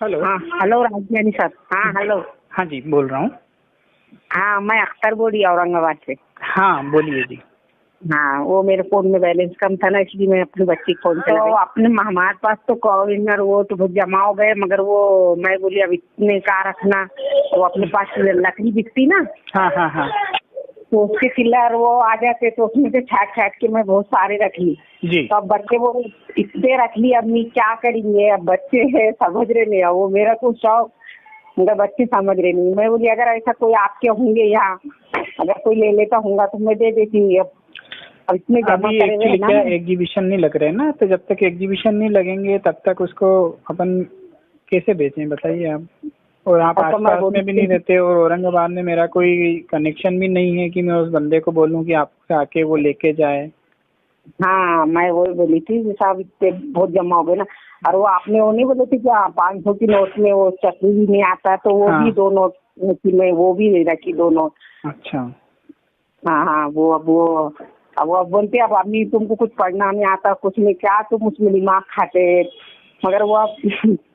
Hello. हाँ hello राजधानी sir. हाँ हेलो। हाँ जी, बोल रहा हूँ। हाँ मैं अख्तर बोल रही औरंगाबाद से। हाँ बोलिए जी। हाँ वो मेरे फोन में बैलेंस कम था ना, इसलिए मैं अपनी बच्ची को फोन चला अपने हमारे पास तो कॉर्नर वो तो बहुत जमा हो गए, मगर वो मैं बोली अब इतने का रखना, तो अपने पास लकड़ी बिकती ना। हाँ हाँ हाँ तो उसके किलर वो आ जाते तो उसमें से छाट छाट के मैं बहुत सारे रख ली जी। तो अब बच्चे वो इतने रख ली, अम्मी क्या करेंगे, अब बच्चे है समझ रहे नहीं, वो मेरा तो शौक, मगर बच्चे समझ रहे नहीं। मैं बोली अगर ऐसा कोई आपके होंगे यहाँ, अगर कोई ले लेता होगा तो मैं दे देती। अब इतने जमा अभी करे एक्चुअली ना क्या एग्जीबिशन नहीं लग रहे ना, तो जब तक एग्जीबिशन नहीं लगेंगे तब तक उसको अपन कैसे बेचें बताइए आप। और आप अच्छा, मैं आसपास में भी नहीं रहते और औरंगाबाद में मेरा कोई कनेक्शन भी नहीं है कि मैं उस बंदे को बोलूं कि आपसे आके वो लेके जाए। हाँ मैं वही बोली थी साहब इतने बहुत जमा हो गए ना। और वो आपने वो नहीं बोले थे क्या 500 की नोट में वो चटनी भी नहीं आता, तो वो हाँ। भी 2 नोट में वो भी ले रखी 2 नोट। अच्छा। हाँ हाँ वो अब बोलते अब अम्मी तुमको कुछ पढ़ना नहीं आता, कुछ नहीं, क्या तुम उसमें दिमाग खाते, मगर वो अब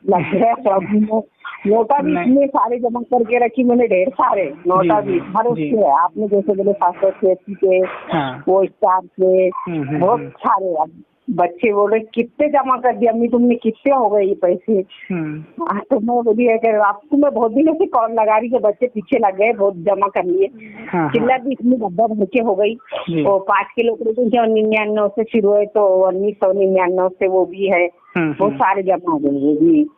लग गया सब। नोटा भी इतने सारे जमा करके रखी मैंने, ढेर सारे नोटा भी हर उसके आपने जैसे बोले 580 के, हाँ। वो स्टार के, बहुत सारे। अब बच्चे बोल रहे कितने जमा कर दिए अम्मी तुमने, कितने हो गए ये पैसे। तो मैं बोली अगर आपको मैं बहुत दिनों से कॉल लगा रही, के बच्चे पीछे लग गए, बहुत जमा कर लिए। चिल्लर भी इतनी डब्बा भर के हो गई। वो 5 किलो के 99 से शुरू है, तो 1999 से वो भी है, बहुत सारे जमा हो गए भी।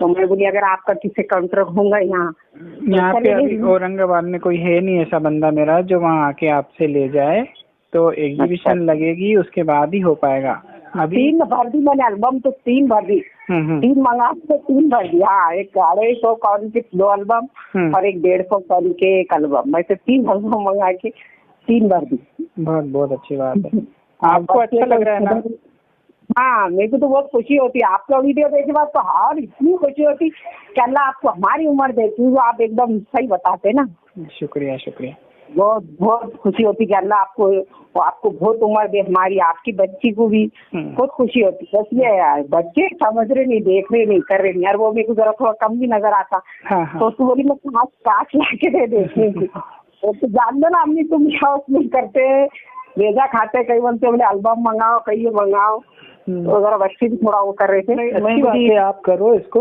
तो मैं बोली अगर आपका किसी काउंटर होगा यहाँ पे अभी औरंगाबाद में कोई है नहीं ऐसा बंदा मेरा जो वहाँ आके आपसे ले जाए, तो एग्जीबिशन लगेगी उसके बाद ही हो पाएगा। अभी 3 भर दी मैंने एल्बम, तो 3 भर दी, 3 मंगा के 3 भर दिया। हाँ, एक 250 कॉइन के 2 एल्बम और एक 150 कॉइन के 1 एल्बम, मैं तो 3 एल्बम मंगा के 3 भर दी। बहुत बहुत अच्छी बात है। आपको अच्छा लग रहा है ना? हाँ मेरे को तो बहुत खुशी होती है आपका वीडियो देखने के बाद, तो और इतनी खुशी होती कि अल्लाह आपको हमारी उम्र देती हूँ, आप एकदम सही बताते ना। शुक्रिया शुक्रिया। बहुत बहुत खुशी होती कि अल्लाह आपको बहुत उम्र दे, हमारी आपकी बच्ची को भी बहुत खुशी होती है। इसलिए यार बच्चे समझ रहे नहीं, देख रहे नहीं, कर रहे नहीं यार, वो मेरे को जरा थोड़ा कम भी नजर आता। तो उसको बोली मैं काट ला के दे देखने की। तो जान दो ना अम्मी तुम क्या उसमें करते, रेजा खाते, कई बनते बोले एल्बम मंगाओ, कई ये मंगाओ, तो जरा बच्चे भी थोड़ा वो कर रहे थे। आप करो इसको,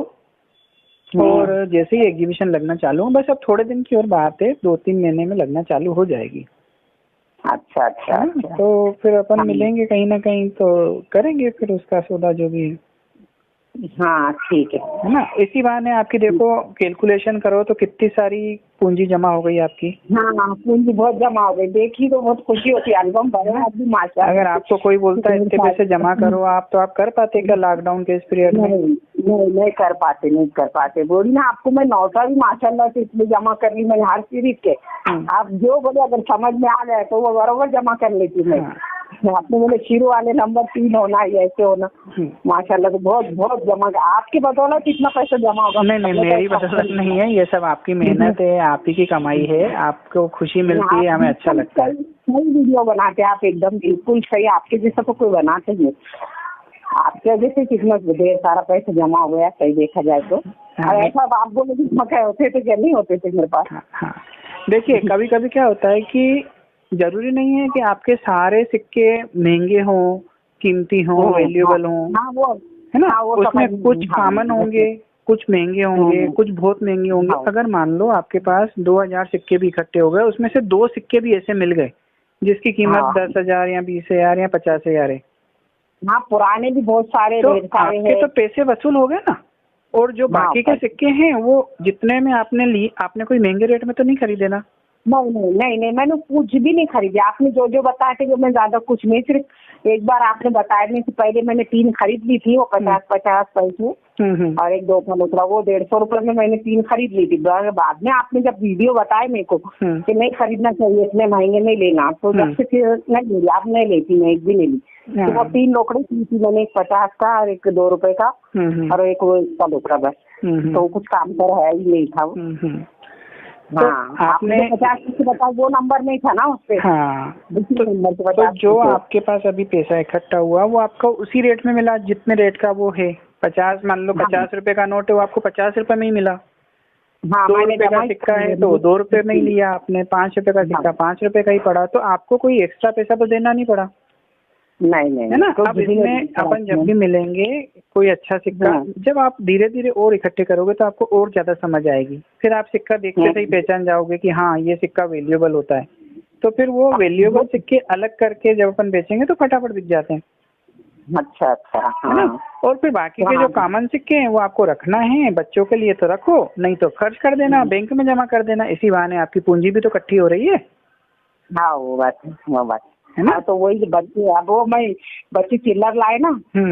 और जैसे ही एग्जीबिशन लगना चालू हो, बस अब थोड़े दिन की और बात है, 2-3 महीने में लगना चालू हो जाएगी। अच्छा। तो फिर अपन मिलेंगे कहीं ना कहीं, तो करेंगे फिर उसका सौदा जो भी है। हाँ ठीक है ना। इसी बहाने आपकी देखो कैलकुलेशन करो तो कितनी सारी पूंजी जमा हो गई आपकी। हाँ पूंजी बहुत जमा हो गई, देखी तो बहुत खुशी होती है। एल्बम भरे अभी माशा। अगर आपको कोई बोलता है इतने पैसे जमा करो आप, तो आप कर पाते क्या लॉकडाउन के इस पीरियड में? नहीं कर पाते। बोली ना आपको मैं नौटा भी माशाल्लाह से इसलिए जमा कर ली मैं हर सीरीज के। आप जो बोले अगर समझ में आ जाए तो वो बराबर जमा कर लेती मैं। आपने बोले शुरू वाले नंबर 3 होना, ऐसे होना, माशाल्लाह तो बहुत बहुत जमा। आपकी बदौलत कितना पैसा जमा होगा? नहीं मेरी बदौलत नहीं है, ये सब आपकी मेहनत है, आप ही की कमाई है, आपको खुशी मिलती है, हमें अच्छा लगता है। सही वीडियो बनाते आप, एकदम बिल्कुल सही, आपके जैसा तो कोई बनाते नहीं। आपके वजह से किस्मत ढेर सारा पैसा जमा हो गया, सही देखा जाए तो। ऐसा आप बोले मकान होते थे क्या नहीं होते थे मेरे पास? हाँ देखिए कभी कभी क्या होता है कि जरूरी नहीं है कि आपके सारे सिक्के महंगे हों, कीमती हों, वैल्यूएबल हों। हाँ वो है ना, उसमें कुछ कॉमन होंगे, कुछ महंगे होंगे, कुछ बहुत महंगे होंगे। अगर मान लो आपके पास 2000 सिक्के भी इकट्ठे हो गए, उसमें से 2 सिक्के भी ऐसे मिल गए जिसकी कीमत 10,000 या 20,000 या 50,000 है। हाँ पुराने भी बहुत सारे, तो आपके तो पैसे वसूल हो गए ना। और जो बाकी के सिक्के हैं वो जितने में आपने ली, आपने कोई महंगे रेट में तो नहीं खरीदे ना? नहीं मैंने कुछ भी नहीं खरीदी। आपने जो जो बताए थे जो मैं ज्यादा कुछ नहीं, सिर्फ एक बार आपने बताया नहीं, पहले मैंने 3 खरीद ली थी, वो 50 पैसे और एक 2 दूसरा वो 150 रुपए में मैंने 3 खरीद ली थी। बाद में आपने जब वीडियो बताया मेरे को कि नहीं खरीदना चाहिए, इतने महंगे नहीं लेना, तो जब से फिर नहीं ली, आप नहीं लेती, मैं एक भी नहीं ली। तो वो 3 लोकड़ी ली थी मैंने, एक 50 का और एक 2 रुपए का और एक वो का लोकड़ा, बस। तो कुछ काम कर है ही नहीं था। हाँ आपने 50 बताया, वो नंबर नहीं था ना उस पे। हाँ तो जो आपके पास अभी पैसा इकट्ठा हुआ वो आपको उसी रेट में मिला जितने रेट का वो है? 50 मान लो 50 रुपए का नोट है, वो आपको 50 रुपए में ही मिला। हाँ, 2 रुपए का सिक्का है तो 2 रुपए में ही लिया आपने, 5 रुपए का सिक्का 5 रुपए का ही पड़ा, तो आपको कोई एक्स्ट्रा पैसा तो देना नहीं पड़ा, नहीं है ना। अब इसमें अपन जब भी मिलेंगे कोई अच्छा सिक्का, जब आप धीरे धीरे और इकट्ठे करोगे तो आपको और ज्यादा समझ आएगी, फिर आप सिक्का देखते से ही पहचान जाओगे कि हाँ ये सिक्का वैल्यूएबल होता है, तो फिर वो वैल्यूएबल सिक्के अलग करके जब अपन बेचेंगे तो फटाफट बिक जाते हैं। अच्छा अच्छा, है ना। और फिर बाकी के जो कॉमन सिक्के हैं वो आपको रखना है, बच्चों के लिए तो रखो, नहीं तो खर्च कर देना, बैंक में जमा कर देना, इसी बहाने आपकी पूंजी भी तो इकट्ठी हो रही है। हाँ वो बात है ना। तो वही बच्चे, अब वो मैं बच्चे चिल्लर लाए ना,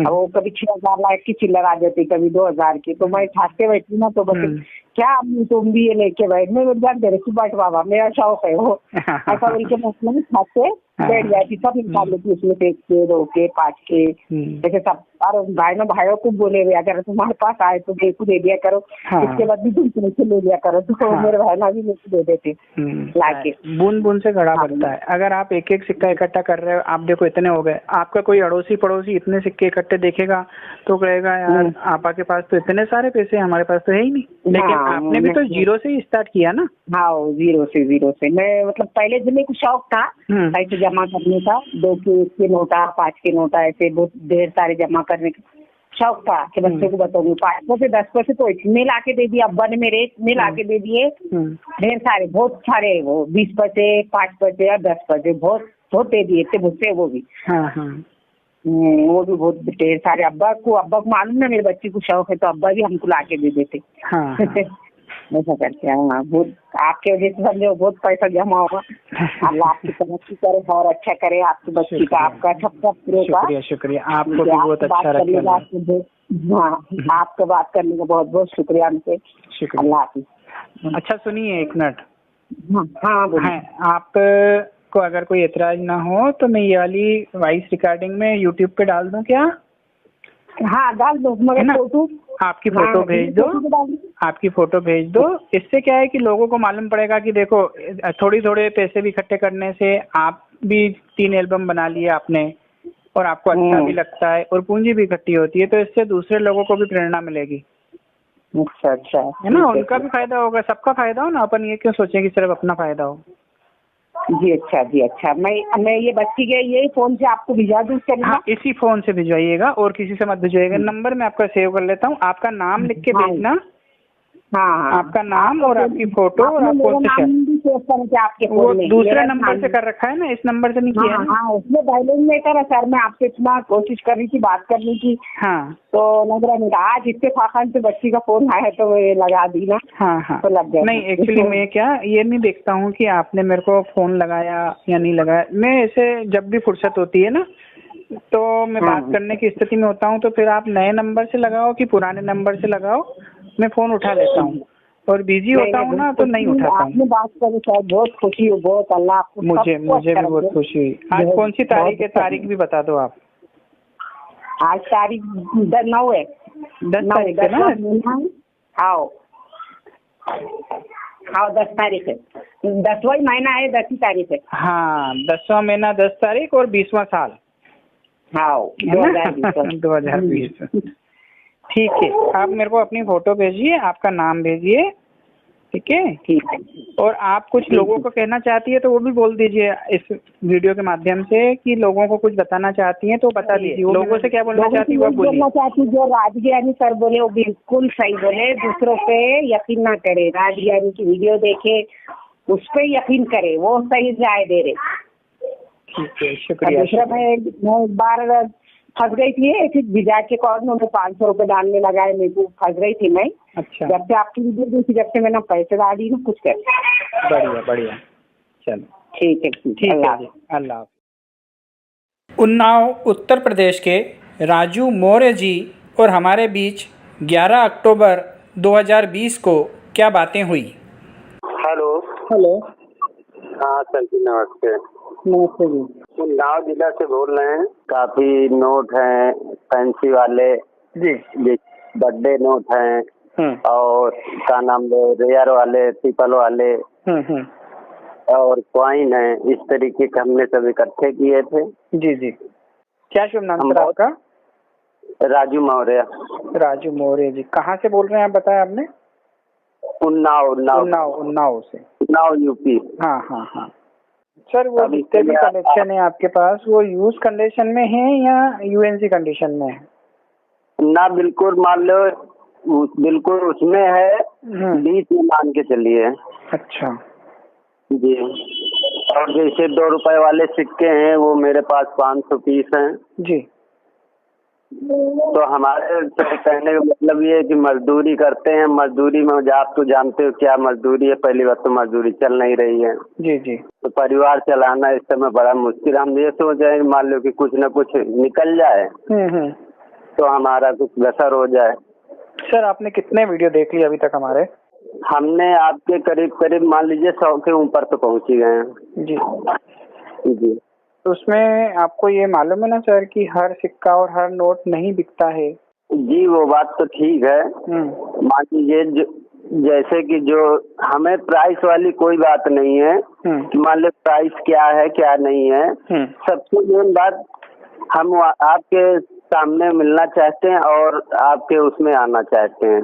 वो कभी 6,000 लाख की चिल्लर आ जाती, कभी 2,000 की, तो मैं ठाकते बैठी ना, तो बच्चे क्या अम्मी तुम भी ये लेके बैठ, मैं जान दे रही बैठ बाबा, मेरा शौक है वो, ऐसा बोल के मैं ठाकते बैठ जाती, सब निकाल लेती उसमें से 1 के 2 के 5 के, जैसे सब। और भाइयों को बोले हुए अगर तुम्हारे पास आए तो देखो दे दिया करो, इसके बाद भी तुम पैसे ले लिया करो, तो मेरे भाई भी लेके दे देते लाके। बूंद बूंद से घड़ा भरता है। अगर आप एक एक सिक्का इकट्ठा कर रहे हो, आप देखो इतने हो गए, आपका कोई अड़ोसी पड़ोसी इतने सिक्के इकट्ठे देखेगा तो कहेगा यार आपा के पास तो इतने सारे पैसे, हमारे पास तो है ही नहीं। लेकिन आपने भी तो जीरो से ही स्टार्ट किया ना। हाँ, जीरो से मैं मतलब पहले जो मेरे को शौक था पैसे जमा करने का, 2 के 1 के नोटा 5 के नोटा ऐसे बहुत ढेर सारे जमा करने का शौक था कि बच्चों को बताऊंगी। 5 पैसे 10 पैसे तो इतने ला के दे दिए अब्बा ने मेरे, इतने ला के दे दिए ढेर सारे, बहुत सारे, वो 20 पैसे 5 पैसे या 10 पैसे बहुत बहुत दे दिए थे मुझसे वो भी। वो भी बहुत ढेर सारे। अब्बा को मालूम ना मेरे बच्ची को शौक है, तो अब्बा भी हमको ला के दे देते। ऐसा करके। हाँ, बहुत आपके वजह से समझो बहुत पैसा जमा होगा। अल्लाह आपकी तरक्की करे और अच्छा करे आपकी बच्ची का, आपका सबका पूरे का। शुक्रिया, आपको भी बहुत अच्छा लगा। हाँ, आपसे बात करने का बहुत बहुत शुक्रिया हमसे। अल्लाह हाफिज। अच्छा सुनिए 1 मिनट। हाँ, आप को अगर कोई एतराज ना हो तो मैं ये वाली वॉइस रिकॉर्डिंग में यूट्यूब पे डाल दूं क्या? हाँ डाल दो, मगर फोटो आपकी फोटो भेज दो, आपकी फोटो भेज दो। इससे क्या है कि लोगों को मालूम पड़ेगा कि देखो थोड़ी थोड़े पैसे भी इकट्ठे करने से आप भी 3 एल्बम बना लिए आपने, और आपको अच्छा भी लगता है और पूंजी भी इकट्ठी होती है, तो इससे दूसरे लोगों को भी प्रेरणा मिलेगी। अच्छा है ना, उनका भी फायदा होगा, सबका फायदा हो ना। अपन ये क्यों सोचें कि सिर्फ अपना फायदा हो। जी अच्छा। मैं ये बच्ची के यही फोन से आपको भिजवा दूँ? हाँ, इसी फोन से भिजवाइएगा और किसी से मत भिजवाइएगा। नंबर मैं आपका सेव कर लेता हूँ, आपका नाम लिख के भेजना। हाँ, आपका नाम और आपकी फोटो और आप कौन से आपके वो दूसरे नंबर से कर रखा है ना, इस नंबर से नहीं किया है? हाँ, उसमें बैलेंस नहीं करा सर, मैं आपसे इतना कोशिश कर रही थी बात करने की। हाँ, तो लग रहा नहीं, आज इत्तेफाकन से बच्ची का फोन आया तो मैं लगा दी ना। हाँ, तो लग गया। नहीं एक्चुअली मैं क्या ये नहीं देखता हूँ कि आपने मेरे को फोन लगाया या नहीं लगाया। मैं ऐसे जब भी फुर्सत होती है ना तो मैं बात करने की स्थिति में होता हूँ, तो फिर आप नए नंबर से लगाओ कि पुराने नंबर से लगाओ, मैं फोन उठा लेता हूँ। और बिजी होता हूँ ना तो नहीं उठाता हूँ। आपने बात करी सर, बहुत खुशी हुई, बहुत। अल्लाह आपको मुझे भी बहुत खुशी हुई। आज कौन सी तारीख है? तारीख भी बता दो आप। आज तारीख 9 है। 10 तारीख है ना? हाँ 10 तारीख है, 10वां महीना है, 10 तारीख है। हाँ, 10वां महीना 10 तारीख और 20वां साल। हाँ 2020। ठीक है, आप मेरे को अपनी फोटो भेजिए, आपका नाम भेजिए, ठीक है? ठीक है। और आप कुछ लोगों को कहना चाहती है तो वो भी बोल दीजिए इस वीडियो के माध्यम से, कि लोगों को कुछ बताना चाहती हैं तो बता दीजिए। लोगों से क्या बोलना चाहती है वो बोलिए। बोलना चाहती जो राजगिरानी सर बोले वो बिल्कुल सही बोले, दूसरों पे यकीन ना करे, राजगिरानी की वीडियो देखे उस पे यकीन करे, वो सही राय दे रहे। ठीक है, शुक्रिया। दूसरा मैं एक बार फंस गई थी, ऐसी भिजा के कॉर्न में 500 रुपए डालने लगाए, मेरे को फंस गई थी मैं। अच्छा, जब से आपकी वीडियो देखी, जब से मैंने पैसे डाली ना कुछ कर। बढ़िया चलो ठीक है। अल्लाह। उन्नाव उत्तर प्रदेश के राजू मौर्य जी और हमारे बीच 11 अक्टूबर 2020 को क्या बातें हुई। हेलो। हाँ सर जी, नमस्ते जी। उन्नाव जिला से बोल रहे हैं। काफी नोट हैं, फैंसी वाले जी, बर्थडे नोट हैं और क्या नाम रेयर वाले, पीपल वाले और कॉइन है, इस तरीके के हमने सब इकट्ठे किए थे। जी। क्या शुभ नाम सर आपका? राजू मौर्य। राजू मौर्य जी, कहाँ से बोल रहे हैं आप, बताया आपने? उन्नाव उन्नाव से। उन्नाव यूपी। हाँ हाँ हाँ सर, वो जितने भी कलेक्शन है आपके पास वो यूज कंडीशन में है या यूएनसी कंडीशन में है? ना बिल्कुल मान लो बिल्कुल उसमें है, 20 में मान के चलिए। अच्छा जी। और जैसे 2 रुपए वाले सिक्के हैं वो मेरे पास 500 पीस हैं जी। तो हमारे कहने का मतलब ये है कि मजदूरी करते हैं, मजदूरी में आप तो जानते हो क्या मजदूरी है, पहली बात तो मजदूरी चल नहीं रही है जी जी। तो परिवार चलाना इस समय बड़ा मुश्किल। हम ये सोच रहे हैं मान लो कि कुछ न कुछ निकल जाए तो हमारा कुछ बसर हो जाए। सर आपने कितने वीडियो देख लिए अभी तक हमारे? हमने आपके करीब मान लीजिए 100 के ऊपर तो पहुंच ही गए हैं। जी जी। तो उसमें आपको ये मालूम है ना सर कि हर सिक्का और हर नोट नहीं बिकता है? जी वो बात तो ठीक है। मान लीजिए जैसे कि जो हमें प्राइस वाली कोई बात नहीं है कि मान लो प्राइस क्या है क्या नहीं है। सबसे मेन बात हम आपके सामने मिलना चाहते हैं और आपके उसमें आना चाहते हैं।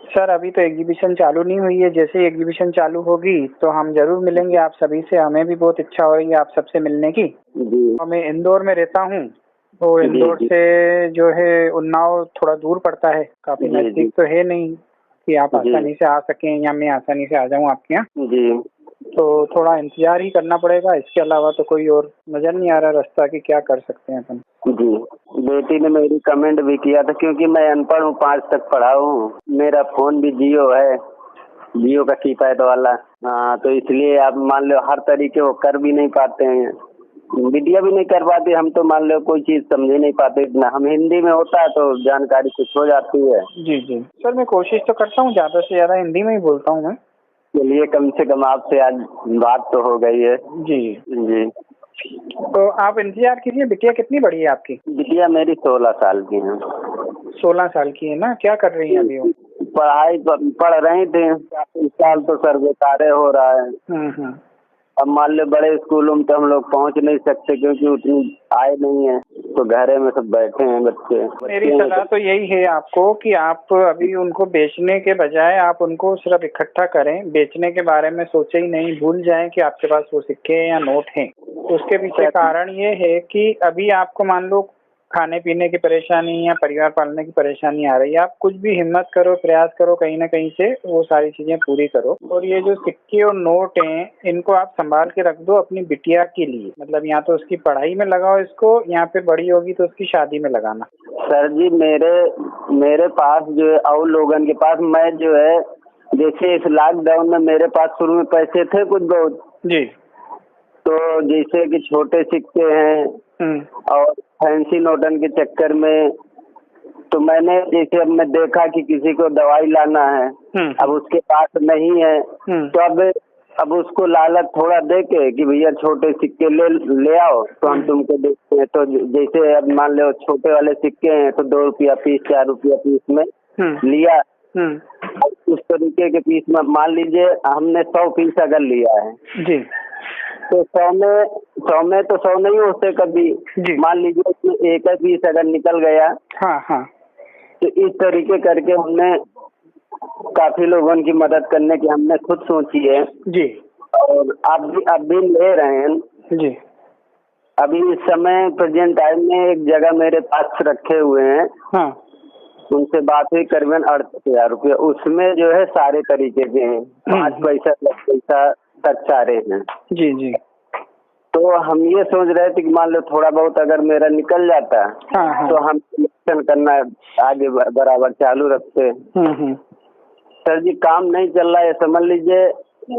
सर अभी तो एग्जीबिशन चालू नहीं हुई है, जैसे ही एग्जीबिशन चालू होगी तो हम जरूर मिलेंगे आप सभी से। हमें भी बहुत इच्छा हो रही है आप सबसे मिलने की। जी। मैं इंदौर में रहता हूँ और इंदौर से जो है उन्नाव थोड़ा दूर पड़ता है, काफी नजदीक तो है नहीं कि आप आसानी से आ सकें या मैं आसानी से आ जाऊँ आपके यहाँ। जी। तो थोड़ा इंतजार ही करना पड़ेगा, इसके अलावा तो कोई और नजर नहीं आ रहा रास्ता कि क्या कर सकते हैं अपन। जी। बेटी ने मेरी कमेंट भी किया था क्योंकि मैं अनपढ़ हूँ, 5 तक पढ़ा हूँ, मेरा फोन भी जियो है, जियो का कीपैड वाला। हाँ तो इसलिए आप मान लो हर तरीके वो कर भी नहीं पाते हैं, वीडियो भी नहीं कर पाते। हम तो मान लो कोई चीज समझ नहीं पाते इतना, हम हिंदी में होता है तो जानकारी कुछ हो जाती है। जी जी सर, मैं कोशिश तो करता हूँ ज्यादा से ज्यादा हिंदी में ही बोलता हूँ मैं। चलिए कम से कम आपसे आज बात तो हो गई है। जी जी। तो आप इंतजार कीजिए। बिटिया कितनी बड़ी है आपकी? बिटिया मेरी 16 साल की है। 16 साल की है ना? क्या कर रही है अभी वो? पढ़ाई पढ़ रही थी, इस साल तो सर बेकारे हो रहा है। अब मान लो बड़े स्कूलों में तो हम लोग पहुंच नहीं सकते क्योंकि उतनी आय नहीं है, तो घरे में सब बैठे हैं बच्चे। मेरी सलाह तो यही है आपको कि आप अभी उनको बेचने के बजाय आप उनको सिर्फ इकट्ठा करें, बेचने के बारे में सोचे ही नहीं। भूल जाएं कि आपके पास वो सिक्के या नोट हैं। उसके पीछे कारण ये है कि अभी आपको मान लो खाने पीने की परेशानी या परिवार पालने की परेशानी आ रही है। आप कुछ भी हिम्मत करो, प्रयास करो, कहीं ना कहीं से वो सारी चीजें पूरी करो। और ये जो सिक्के और नोट हैं इनको आप संभाल के रख दो अपनी बिटिया के लिए। मतलब या तो उसकी पढ़ाई में लगाओ इसको, या फिर बड़ी होगी तो उसकी शादी में लगाना। सर जी मेरे पास जो है और लोगों के पास, मैं जो है जैसे इस लॉकडाउन में मेरे पास शुरू में पैसे थे कुछ बहुत जी, तो जैसे कि छोटे सिक्के हैं और फैंसी नोटन के चक्कर में तो मैंने जैसे अब मैं देखा कि किसी को दवाई लाना है, अब उसके पास नहीं है तो अब उसको लालच थोड़ा दे के कि भैया छोटे सिक्के ले आओ तो हम तुमको देते हैं। तो जैसे अब मान लो छोटे वाले सिक्के हैं तो 2 रुपया पीस 4 रुपया पीस में लिया। उस तरीके के पीस में मान लीजिए हमने 100 पीस अगर लिया है जी, तो 100 में तो 100 नहीं होते कभी। मान लीजिए इसमें एक पीस अगर निकल गया। हाँ हाँ। तो इस तरीके करके हमने काफी लोगों की मदद करने की हमने खुद सोची है जी। और अब भी ले रहे हैं जी। अभी इस समय प्रेजेंट टाइम में एक जगह मेरे पास रखे हुए हैं। हाँ। उनसे बात हुई करीबन 38,000 रुपया, उसमें जो है सारे तरीके के हैं, 5 पैसा 10 पैसा तक सारे हैं। जी जी। तो हम ये सोच रहे थे कि मान लो थोड़ा बहुत अगर मेरा निकल जाता तो हम कलेक्शन करना आगे बराबर चालू रखते। सर जी काम नहीं चल रहा है, समझ लीजिए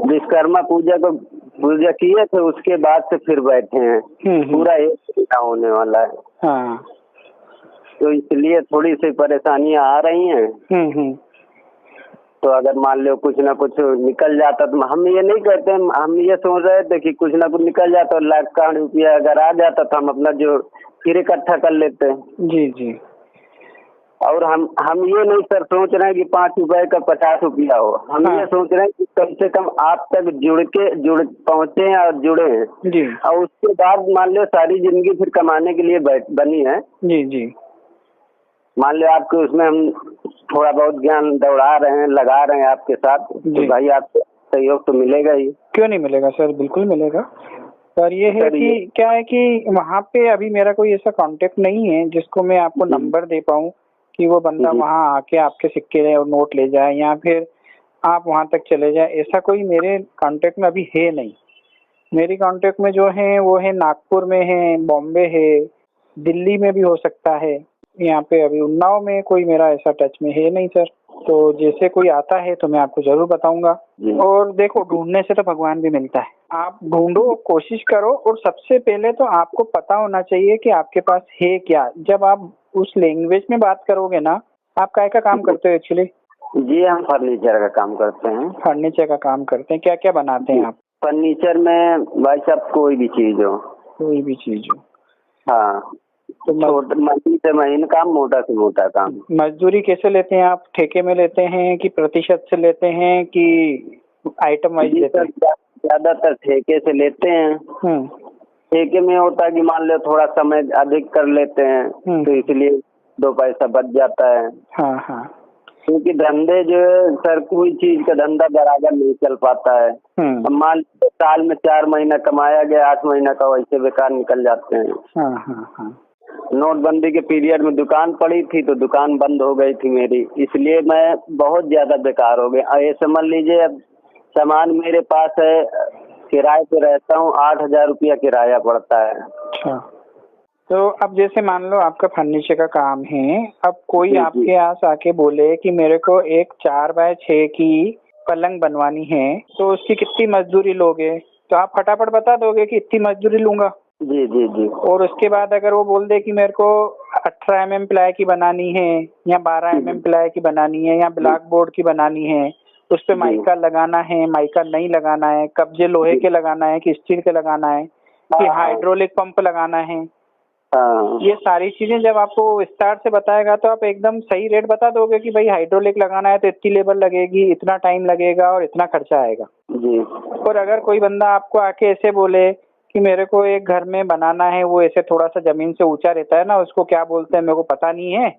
विश्वकर्मा पूजा किए थे उसके बाद से फिर बैठे हैं, पूरा 1 महीना होने वाला है। हाँ। तो इसलिए थोड़ी सी परेशानियां आ रही हैं। तो अगर मान लो कुछ ना कुछ निकल जाता तो हम ये नहीं कहते, हम ये सोच रहे थे कि कुछ ना कुछ निकल जाता और लाख का रुपया अगर आ जाता तो हम अपना जो फिर इकट्ठा कर लेते। जी जी। और हम ये नहीं सर सोच रहे हैं कि 5 रुपए का 50 रुपया हो, हम ये सोच रहे हैं कि कम से कम आप तक जुड़ पहुँचे हैं और जुड़े हैं जी। और उसके बाद मान लो सारी जिंदगी फिर कमाने के लिए बनी है। जी जी। मान लो आपके उसमें हम थोड़ा बहुत ज्ञान दौड़ा रहे हैं, लगा रहे हैं आपके साथ, तो भाई आपको सहयोग तो मिलेगा ही। क्यों नहीं मिलेगा सर, बिल्कुल मिलेगा। पर ये है कि क्या है कि वहाँ पे अभी मेरा कोई ऐसा कांटेक्ट नहीं है जिसको मैं आपको नंबर दे पाऊँ कि वो बंदा वहाँ आके आपके सिक्के और नोट ले जाए या फिर आप वहाँ तक चले जाए। ऐसा कोई मेरे कांटेक्ट में अभी है नहीं। मेरी कांटेक्ट में जो है वो है नागपुर में है, बॉम्बे है, दिल्ली में भी हो सकता है। यहाँ पे अभी उन्नाव में कोई मेरा ऐसा टच में है नहीं सर। तो जैसे कोई आता है तो मैं आपको जरूर बताऊंगा। और देखो, ढूंढने से तो भगवान भी मिलता है। आप ढूंढो, कोशिश करो, और सबसे पहले तो आपको पता होना चाहिए कि आपके पास है क्या। जब आप उस लैंग्वेज में बात करोगे ना। आप काय का काम करते हो एक्चुअली? जी, हम फर्नीचर का काम करते हैं। फर्नीचर का काम करते हैं। क्या क्या बनाते हैं आप? फर्नीचर में भाई साहब कोई भी चीज हो। कोई भी चीज हो। हाँ, तो महीन से महीन काम, मोटा से मोटा काम। मजदूरी कैसे लेते हैं आप? ठेके में लेते हैं कि प्रतिशत से लेते हैं कि आइटम वाइज लेते हैं? ज्यादातर ठेके से लेते हैं। ठेके में होता है कि मान लो थोड़ा समय अधिक कर लेते हैं, तो इसलिए 2 पैसा बच जाता है। हाँ हाँ। क्योंकि धंधे जो है सर, कोई चीज का धंधा बराबर नहीं चल पाता है। मान लो साल में 4 महीना कमाया गया, 8 महीना का वैसे बेकार निकल जाते हैं। हाँ हाँ हाँ। नोटबंदी के पीरियड में दुकान पड़ी थी तो दुकान बंद हो गई थी मेरी, इसलिए मैं बहुत ज्यादा बेकार हो गया। ये समझ लीजिए, अब सामान मेरे पास है, किराए पे रहता हूँ, 8,000 रुपया किराया पड़ता है। अच्छा, तो अब जैसे मान लो आपका फर्नीचर का काम है, अब कोई आपके पास आके बोले कि मेरे को एक 4x6 की पलंग बनवानी है, तो उसकी कितनी मजदूरी लोगे? तो आप फटाफट बता दोगे कि इतनी मजदूरी लूंगा। जी जी जी। और उसके बाद अगर वो बोल दे कि मेरे को 18 mm प्लाई की बनानी है या 12 mm प्लाई की बनानी है या ब्लैक बोर्ड की बनानी है, उस पे माइका लगाना है, माइका नहीं लगाना है, कब्जे लोहे के लगाना है कि स्टील के लगाना है कि हाइड्रोलिक पंप लगाना है, ये सारी चीजें जब आपको विस्तार से बताएगा तो आप एकदम सही रेट बता दोगे कि भाई हाइड्रोलिक लगाना है तो इतनी लेबर लगेगी, इतना टाइम लगेगा और इतना खर्चा आएगा जी। और अगर कोई बंदा आपको आके ऐसे बोले कि मेरे को एक घर में बनाना है, वो ऐसे थोड़ा सा जमीन से ऊंचा रहता है ना, उसको क्या बोलते हैं मेरे को पता नहीं है,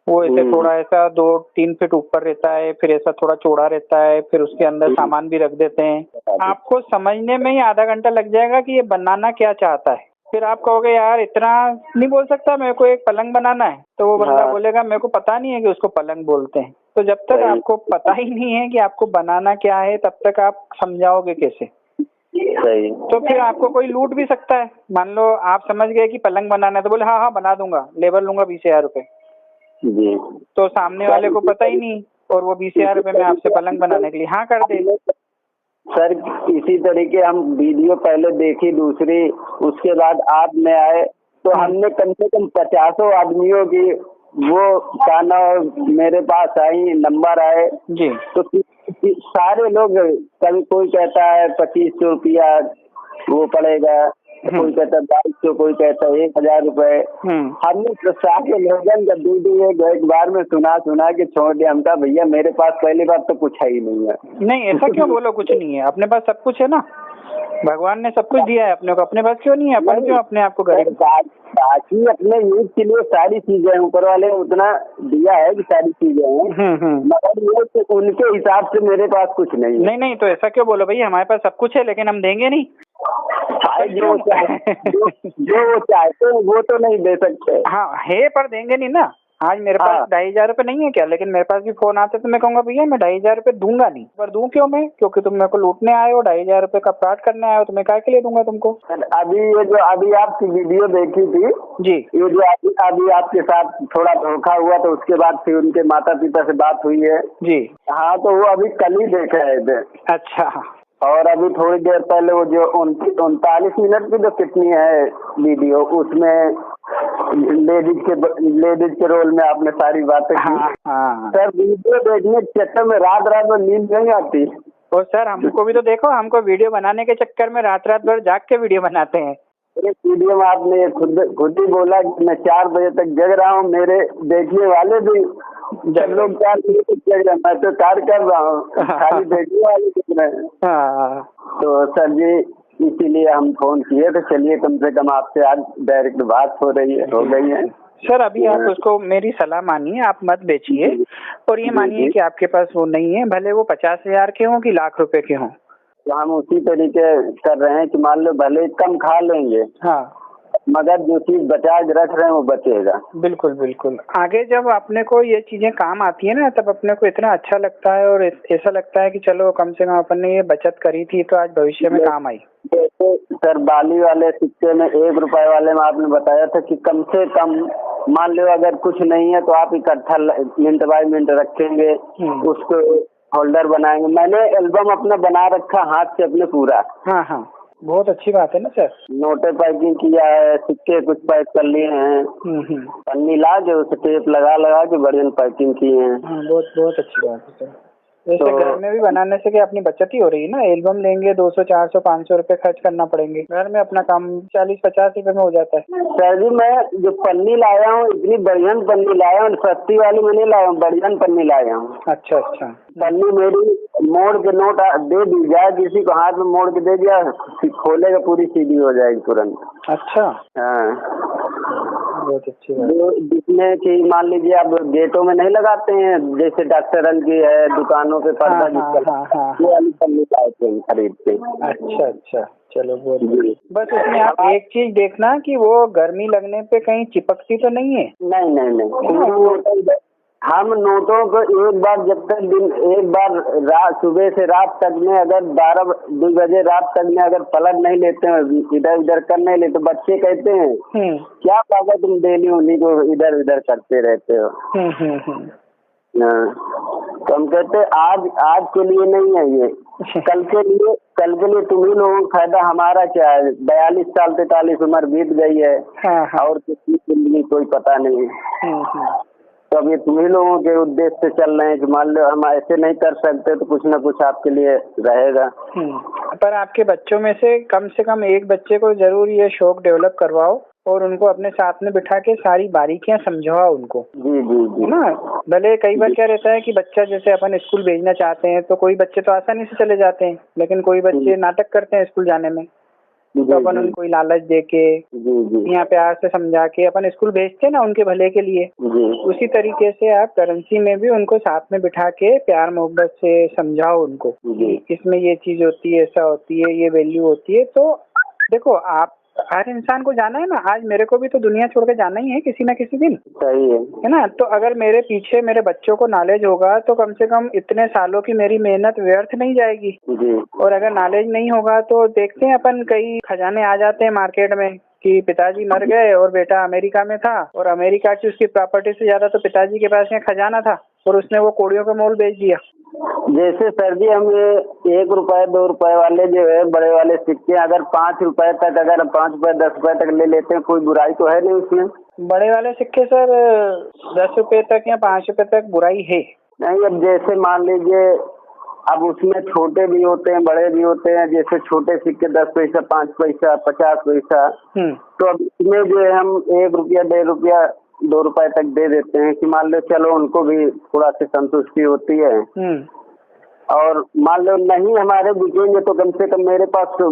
वो ऐसे थोड़ा ऐसा 2-3 फीट ऊपर रहता है, फिर ऐसा थोड़ा चौड़ा रहता है, फिर उसके अंदर सामान भी रख देते हैं। आपको समझने में ही आधा घंटा लग जाएगा कि ये बनाना क्या चाहता है। फिर आप कहोगे यार इतना नहीं बोल सकता, मेरे को एक पलंग बनाना है, तो वो बंदा बोलेगा मेरे को पता नहीं है कि उसको पलंग बोलते हैं। तो जब तक आपको पता ही नहीं है कि आपको बनाना क्या है, तब तक आप समझाओगे कैसे? सही। तो फिर आपको कोई लूट भी सकता है। मान लो आप समझ गए कि पलंग बनाना है, तो बोले हाँ हाँ बना दूंगा, लेबर लूंगा 20,000 रुपए जी। तो सामने वाले को पता ही नहीं, और वो 20,000 रुपए में आपसे पलंग बनाने के लिए हाँ कर दे। सर इसी तरीके हम वीडियो पहले देखी दूसरी, उसके बाद आप में आए, तो हमने कम से कम 50 आदमियों की वो गाना मेरे पास आई, नंबर आए जी। तो सारे लोग, कभी कोई कहता है 2,500 रुपया वो पड़ेगा, कोई कहता है 2,200, कोई कहता है 1,000 रुपए। हमने तो सारे लोगन का दूध एक बार में सुना के छोड़ दिया। हम कहा भैया मेरे पास पहली बात तो कुछ है ही नहीं है। नहीं ऐसा क्यों बोलो, कुछ नहीं है, अपने पास सब कुछ है ना, भगवान ने सब कुछ दिया है अपने को, अपने पास क्यों नहीं है? अपन क्यों अपने आप को गरीब? बाकी अपने यूज के लिए सारी चीजें ऊपर वाले उतना दिया है कि सारी चीजें हैं, मगर उनके हिसाब से मेरे पास कुछ नहीं है। नहीं तो ऐसा क्यों बोलो भैया, हमारे पास सब कुछ है लेकिन हम देंगे नहीं। जो वो चाहते हैं वो तो नहीं दे सकते। हाँ है, पर देंगे नहीं ना। आज मेरे पास 2,500 रुपए नहीं है क्या, लेकिन मेरे पास भी फोन आते तो मैं कहूँगा भैया मैं 2,500 रुपए दूंगा नहीं। पर दूं क्यों मैं? क्योंकि तुम मेरे को लूटने आए हो, 2,500 रुपए का फ्रॉड करने आए हो, तो मैं काय के लिए दूंगा तुमको? अभी आपकी वीडियो देखी थी जी, ये जो अभी आपके साथ थोड़ा धोखा हुआ, तो उसके बाद फिर उनके माता पिता से बात हुई है जी। हाँ, तो वो अभी कल ही देख रहे थे। अच्छा। और अभी थोड़ी देर पहले वो जो 39 मिनट की जो कितनी है वीडियो, उसमें लेडीज के रोल में आपने सारी बातें की। सर वीडियो देखने के चक्कर में रात में नींद नहीं आती। तो सर हमको भी तो देखो, हमको वीडियो बनाने के चक्कर में रात भर जाग के वीडियो बनाते हैं। एक वीडियो में आपने खुद ही बोला कि मैं 4 बजे तक जग रहा हूँ, मेरे देखने वाले भी जब लोग 4 बजे तक जग रहे हैं, मैं तो कार्य कर रहा हूँ, खाली देखने वाले जग रहे हैं। तो सर जी इसीलिए हम फोन किए, तो चलिए कम से कम आपसे आज डायरेक्ट बात हो गई है। सर अभी आप उसको मेरी सलाह मानिए, आप मत बेचिए और ये मानिए कि आपके पास वो नहीं है, भले वो 50,000 के हों कि लाख रुपए के हों। तो हम उसी तरीके कर रहे हैं कि मान लो भले कम खा लेंगे, हाँ, मगर जो चीज बचा के रख रहे हैं वो बचेगा। बिल्कुल बिल्कुल। आगे जब अपने को ये चीजें काम आती है ना, तब अपने को इतना अच्छा लगता है और ऐसा लगता है कि चलो कम से कम अपन ने ये बचत करी थी तो आज भविष्य में काम आई। जैसे सर बाली वाले सिक्के में 1 रुपए वाले में आपने बताया था कि कम से कम मान लो अगर कुछ नहीं है तो आप इकट्ठा मिनट बाय मिनट रखेंगे, उसको होल्डर बनाएंगे। मैंने एल्बम अपना बना रखा हाथ से अपने पूरा। हाँ हाँ, बहुत अच्छी बात है ना सर। नोटे पैकिंग किया है, सिक्के कुछ पैक कर लिए हैं, पन्नी ला के उसे टेप लगा के बढ़िया पैकिंग की है। बहुत बहुत अच्छी बात है सर। जैसे तो घर में भी बनाने से क्या अपनी बचत ही हो रही है ना। एल्बम लेंगे 200 400 500 रुपए खर्च करना पड़ेंगे, घर में अपना काम 40-50 रुपए में हो जाता है। सर जी मैं जो पन्नी लाया हूँ इतनी बढ़िया पन्नी लाया हूँ, सस्ती वाली में नहीं लाया हूँ, बढ़िया पन्नी लाया हूँ। अच्छा अच्छा। पन्नी मेरी मोड़ के नोट दे दी जाए, किसी को हाथ में मोड़ के दे दिया, खोलेगा पूरी सीधी हो जाएगी तुरंत। अच्छा हाँ, बहुत अच्छी बात। जिसमें कि मान लीजिए आप गेटों में नहीं लगाते हैं, जैसे डॉक्टरन की है दुकानों पे पर्दा, वो वाली पन्नी लाते हैं खरीद के। अच्छा अच्छा, चलो बहुत बढ़िया। बस उसमें आप एक चीज देखना कि वो गर्मी लगने पे कहीं चिपकती तो नहीं है। नहीं नहीं नहीं, हम नोटों को एक बार जब तक एक बार रात सुबह से रात तक में अगर 12 बजे रात तक में अगर पलट नहीं लेते हैं, इधर उधर कर नहीं लेते, बच्चे कहते हैं क्या पापा तुम डेली उन्हीं को इधर उधर करते रहते हो। तो हम कहते आज के लिए नहीं है ये, कल के लिए तुम्ही लोगों को फायदा, हमारा क्या है। 42 साल 43 उम्र बीत गई है और किसी के लिए कोई पता नहीं है। तो अब ये तुम्ही लोगों के उद्देश्य से चल रहे हैं कि मान लो हम ऐसे नहीं कर सकते तो कुछ ना कुछ आपके लिए रहेगा। पर आपके बच्चों में से कम एक बच्चे को जरूर ये शौक डेवलप करवाओ और उनको अपने साथ में बिठा के सारी बारीकियां समझाओ उनको। जी जी जी ना। भले कई बार क्या रहता है कि बच्चा जैसे अपन स्कूल भेजना चाहते हैं तो कोई बच्चे तो आसानी से चले जाते हैं, लेकिन कोई बच्चे नाटक करते हैं स्कूल जाने में, तो अपन उनको लालच दे के यहाँ प्यार से समझा के अपन स्कूल भेजते हैं ना उनके भले के लिए। उसी तरीके से आप करेंसी में भी उनको साथ में बिठा के प्यार मोहब्बत से समझाओ उनको, इसमें ये चीज होती है, ऐसा होती है, ये वैल्यू होती है। तो देखो आप हर इंसान को जाना है ना, आज मेरे को भी तो दुनिया छोड़ के जाना ही है किसी ना किसी दिन। सही है ना। तो अगर मेरे पीछे मेरे बच्चों को नॉलेज होगा तो कम से कम इतने सालों की मेरी मेहनत व्यर्थ नहीं जाएगी। और अगर नॉलेज नहीं होगा तो देखते हैं अपन कई खजाने आ जाते हैं मार्केट में कि पिताजी मर गए और बेटा अमेरिका में था और अमेरिका की उसकी प्रॉपर्टी से ज्यादा तो पिताजी के पास में खजाना था और उसने वो कोड़ियों का मोल बेच दिया। जैसे सर जी हम ये 1 रुपए 2 रुपए वाले जो है बड़े वाले सिक्के अगर 5 रुपए तक, अगर 5 रुपए 10 रुपए तक ले लेते हैं, कोई बुराई तो है नहीं उसमें। बड़े वाले सिक्के सर 10 रुपए तक या 5 रुपए तक बुराई है नहीं। अब जैसे मान लीजिए अब उसमें छोटे भी होते हैं बड़े भी होते हैं, जैसे छोटे सिक्के 10 पैसा 5 पैसा 50 पैसा, तो अब इसमें जो है हम 1 रुपया 1.5 रुपया 2 रुपए तक दे देते हैं कि मान लो चलो उनको भी थोड़ा सी संतुष्टि होती है। और मान लो नहीं हमारे बिकेंगे तो कम से कम मेरे पास तो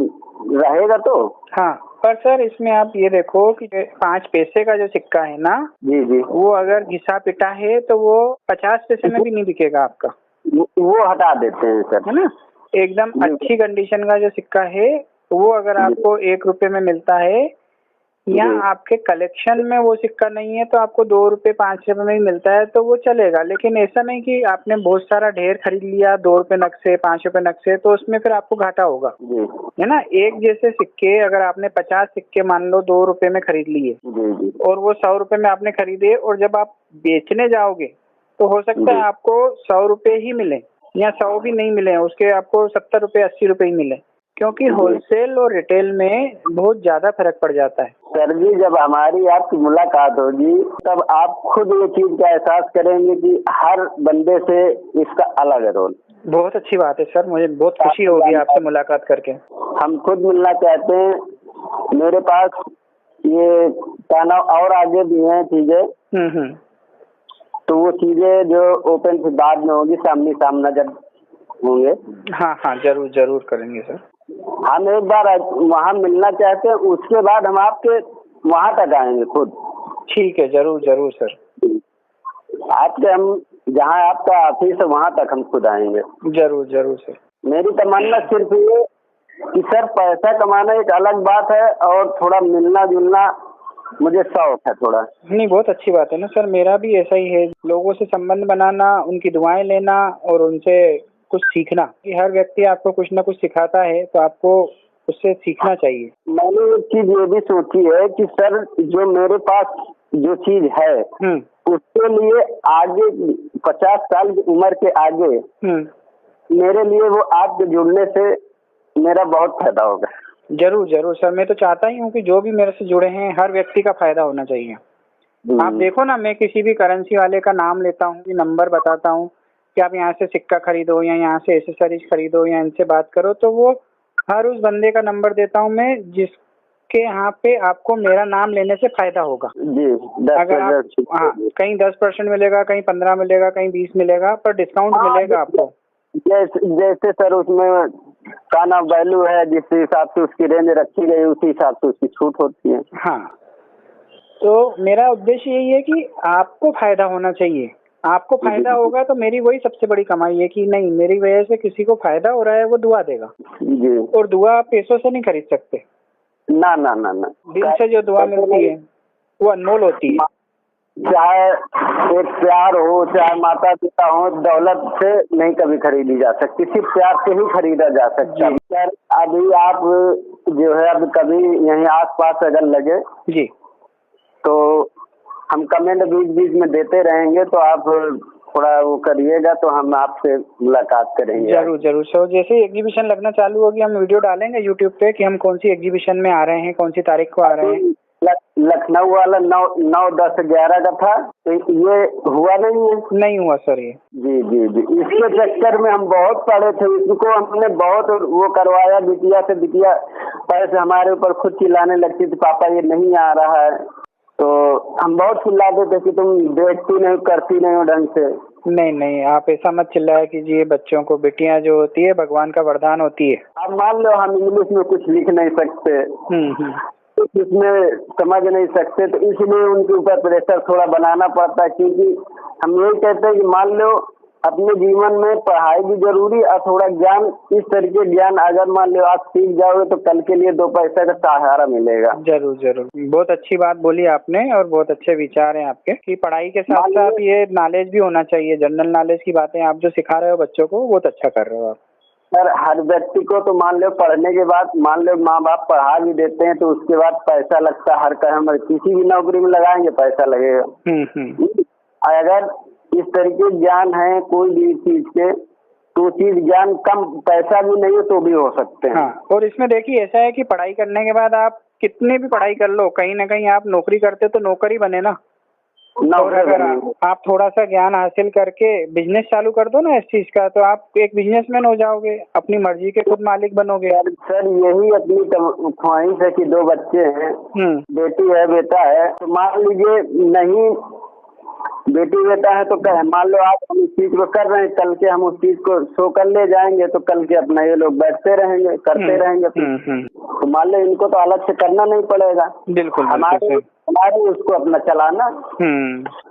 रहेगा तो। हाँ पर सर इसमें आप ये देखो कि 5 पैसे का जो सिक्का है ना, जी जी, वो अगर घिसा पिटा है तो वो 50 पैसे में भी नहीं बिकेगा आपका, वो हटा देते हैं सर, है ना। एकदम अच्छी कंडीशन का जो सिक्का है वो अगर आपको 1 रुपए में मिलता है या आपके कलेक्शन में वो सिक्का नहीं है तो आपको 2 रुपए 5 रुपए में ही मिलता है तो वो चलेगा। लेकिन ऐसा नहीं कि आपने बहुत सारा ढेर खरीद लिया 2 रुपए नग से 5 रुपए नग से, तो उसमें फिर आपको घाटा होगा, है ना। एक जैसे सिक्के अगर आपने 50 सिक्के मान लो 2 रुपए में खरीद लिए और वो 100 रुपए में आपने खरीदे और जब आप बेचने जाओगे तो हो सकता है आपको 100 रुपए ही मिले या 100 भी नहीं मिले, उसके आपको 70 रुपए 80 रुपए ही मिले, क्योंकि होलसेल और रिटेल में बहुत ज्यादा फर्क पड़ जाता है। सर जी जब हमारी आपकी मुलाकात होगी तब आप खुद ये चीज का एहसास करेंगे कि हर बंदे से इसका अलग है रोल। बहुत अच्छी बात है सर, मुझे बहुत खुशी होगी आपसे मुलाकात करके। हम खुद मिलना चाहते हैं, मेरे पास ये कहना और आगे भी है चीजें, तो वो चीजें जो ओपन से बाद में होगी, सामने सामना जब होंगे। हाँ हाँ जरूर जरूर करेंगे सर। हम एक बार वहाँ मिलना चाहते हैं, उसके बाद हम आपके वहाँ तक आएंगे खुद। ठीक है, जरूर जरूर सर। आपके हम जहाँ आपका ऑफिस है वहाँ तक हम खुद आएंगे। जरूर जरूर सर। मेरी तमन्ना सिर्फ ये कि सर पैसा कमाना एक अलग बात है और थोड़ा मिलना जुलना मुझे शौक है थोड़ा। नहीं, बहुत अच्छी बात है ना सर, मेरा भी ऐसा ही है, लोगों से संबंध बनाना, उनकी दुआएं लेना और उनसे कुछ सीखना। कि हर व्यक्ति आपको कुछ ना कुछ सिखाता है तो आपको उससे सीखना चाहिए। मैंने एक चीज ये भी सोची है कि सर जो मेरे पास जो चीज है उसके लिए आगे 50 साल की उम्र के आगे मेरे लिए वो आपके जुड़ने से मेरा बहुत फायदा होगा। जरूर जरूर सर, मैं तो चाहता ही हूँ कि जो भी मेरे से जुड़े हैं हर व्यक्ति का फायदा होना चाहिए। आप देखो ना, मैं किसी भी करेंसी वाले का नाम लेता हूँ, नंबर बताता हूँ कि आप यहाँ से सिक्का खरीदो या यहाँ से एसेसरीज खरीदो या इनसे बात करो, तो वो हर उस बंदे का नंबर देता हूँ मैं जिसके यहाँ पे आपको मेरा नाम लेने से फायदा होगा। जी, अगर आप कहीं 10% मिलेगा, कहीं 15 मिलेगा, कहीं 20 मिलेगा, पर डिस्काउंट मिलेगा आपको। जैसे सर उसमें का ना वैल्यू है, जिस हिसाब से उसकी रेंज रखी गई उसी हिसाब से उसकी छूट होती है। हाँ, तो मेरा उद्देश्य यही है कि आपको फायदा होना चाहिए। आपको फायदा होगा तो मेरी वही सबसे बड़ी कमाई है कि नहीं, मेरी वजह से किसी को फायदा हो रहा है, वो दुआ देगा। जी। और दुआ आप पैसों से नहीं खरीद सकते। ना ना ना ना, दिल से जो दुआ मिलती है वो अनमोल होती है। चाहे एक प्यार हो, चाहे माता पिता हो, दौलत से नहीं कभी खरीदी जा सकती, सिर्फ प्यार से ही खरीदा जा सकता है। सर अभी आप जो है अब कभी यहीं आस पास अगर लगे जी तो हम कमेंट बीच बीच में देते रहेंगे, तो आप थोड़ा वो करिएगा तो हम आपसे मुलाकात करेंगे। जरूर जरूर सर, जैसे ही एग्जीबिशन लगना चालू होगी हम वीडियो डालेंगे यूट्यूब पे कि हम कौन सी एग्जीबिशन में आ रहे हैं, कौन सी तारीख को आ रहे हैं। लखनऊ वाला 9, 10, 11 का था, तो ये हुआ नहीं है? नहीं हुआ सर ये। जी जी जी, इसके चक्कर में हम बहुत पड़े थे, इसको हमने बहुत वो करवाया, बिटिया से बिटिया पैसे हमारे ऊपर खुद चिल्लाने लगती थी, पापा ये नहीं आ रहा है, तो हम बहुत चिल्लाते थे कि तुम देखती नहीं, करती नहीं हो ढंग से। नहीं, आप ऐसा मत चिल्लाया कीजिए, बच्चों को बेटियां जो होती है भगवान का वरदान होती है। अब मान लो हम इंग्लिश में कुछ लिख नहीं सकते, इसमें समझ नहीं सकते, तो इसलिए उनके ऊपर प्रेशर थोड़ा बनाना पड़ता है, क्योंकि हम यही कहते हैं कि मान लो अपने जीवन में पढ़ाई भी जरूरी और थोड़ा ज्ञान, इस तरीके ज्ञान अगर मान लो आप सीख जाओगे तो कल के लिए 2 पैसा का सहारा मिलेगा। जरूर जरूर, बहुत अच्छी बात बोली आपने और बहुत अच्छे विचार हैं आपके कि पढ़ाई के साथ साथ ये नॉलेज भी होना चाहिए। जनरल नॉलेज की बातें आप जो सिखा रहे हो बच्चों को, बहुत अच्छा कर रहे हो आप। सर हर व्यक्ति को तो मान लो पढ़ने के बाद, मान लो माँ बाप पढ़ा भी देते हैं तो उसके बाद पैसा लगता है, हर काम किसी भी नौकरी में लगाएंगे पैसा लगेगा। अगर इस तरीके ज्ञान है कोई भी चीज के, तो चीज ज्ञान कम पैसा भी नहीं है तो भी हो सकते हैं। हाँ, और इसमें देखिए ऐसा है कि पढ़ाई करने के बाद आप कितनी भी पढ़ाई कर लो, कहीं ना कहीं आप नौकरी करते तो नौकरी बने ना। और अगर आप थोड़ा सा ज्ञान हासिल करके बिजनेस चालू कर दो ना इस चीज का, तो आप एक बिजनेसमैन हो जाओगे, अपनी मर्जी के खुद मालिक बनोगे। सर यही अपनी ख्वाहिश है कि 2 बच्चे हैं, बेटी है बेटा है, तो मान लीजिए नहीं बेटी बेटा है तो मान लो आप हम इस चीज को कर रहे हैं, कल के हम उस चीज को शो कर ले जाएंगे तो कल के अपना ये लोग बैठते रहेंगे, करते रहेंगे। तो मान लो इनको तो अलग से करना नहीं पड़ेगा, बिल्कुल हमारे उसको अपना चलाना।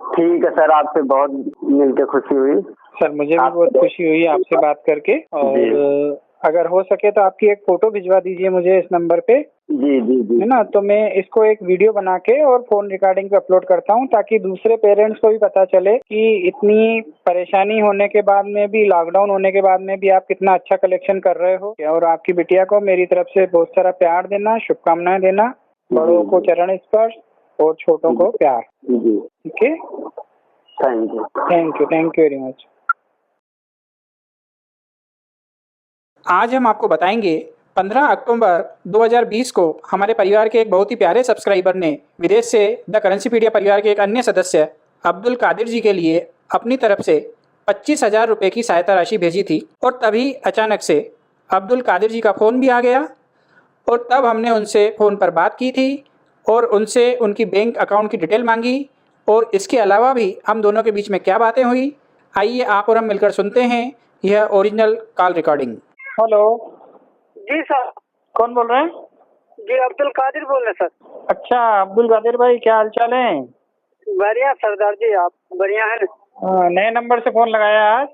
ठीक है सर, आपसे बहुत मिलकर खुशी हुई। सर मुझे भी बहुत खुशी हुई आपसे बात करके, और अगर हो सके तो आपकी एक फोटो भिजवा दीजिए मुझे इस नंबर पे। जी जी जी, है ना, तो मैं इसको एक वीडियो बना के और फोन रिकॉर्डिंग पे अपलोड करता हूँ, ताकि दूसरे पेरेंट्स को भी पता चले कि इतनी परेशानी होने के बाद में भी, लॉकडाउन होने के बाद में भी आप कितना अच्छा कलेक्शन कर रहे हो। और आपकी बिटिया को मेरी तरफ से बहुत सारा प्यार देना, शुभकामनाएं देना, बड़ों को चरण स्पर्श और छोटों को प्यार। ठीक है, थैंक यू वेरी मच। आज हम आपको बताएंगे 15 अक्टूबर 2020 को हमारे परिवार के एक बहुत ही प्यारे सब्सक्राइबर ने विदेश से द करेंसीपीडिया परिवार के एक अन्य सदस्य अब्दुल कादिर जी के लिए अपनी तरफ से 25,000 रुपये की सहायता राशि भेजी थी। और तभी अचानक से अब्दुल कादिर जी का फ़ोन भी आ गया और तब हमने उनसे फ़ोन पर बात की थी और उनसे उनकी बैंक अकाउंट की डिटेल मांगी, और इसके अलावा भी हम दोनों के बीच में क्या बातें हुई, आइए आप और हम मिलकर सुनते हैं यह ओरिजिनल कॉल रिकॉर्डिंग। हेलो जी सर, कौन बोल रहे हैं? जी अब्दुल कादिर बोल रहे सर। अच्छा अब्दुल कादिर भाई, क्या हाल चाल है? बढ़िया सरदार जी, आप बढ़िया है ना? नए नंबर से फोन लगाया आज?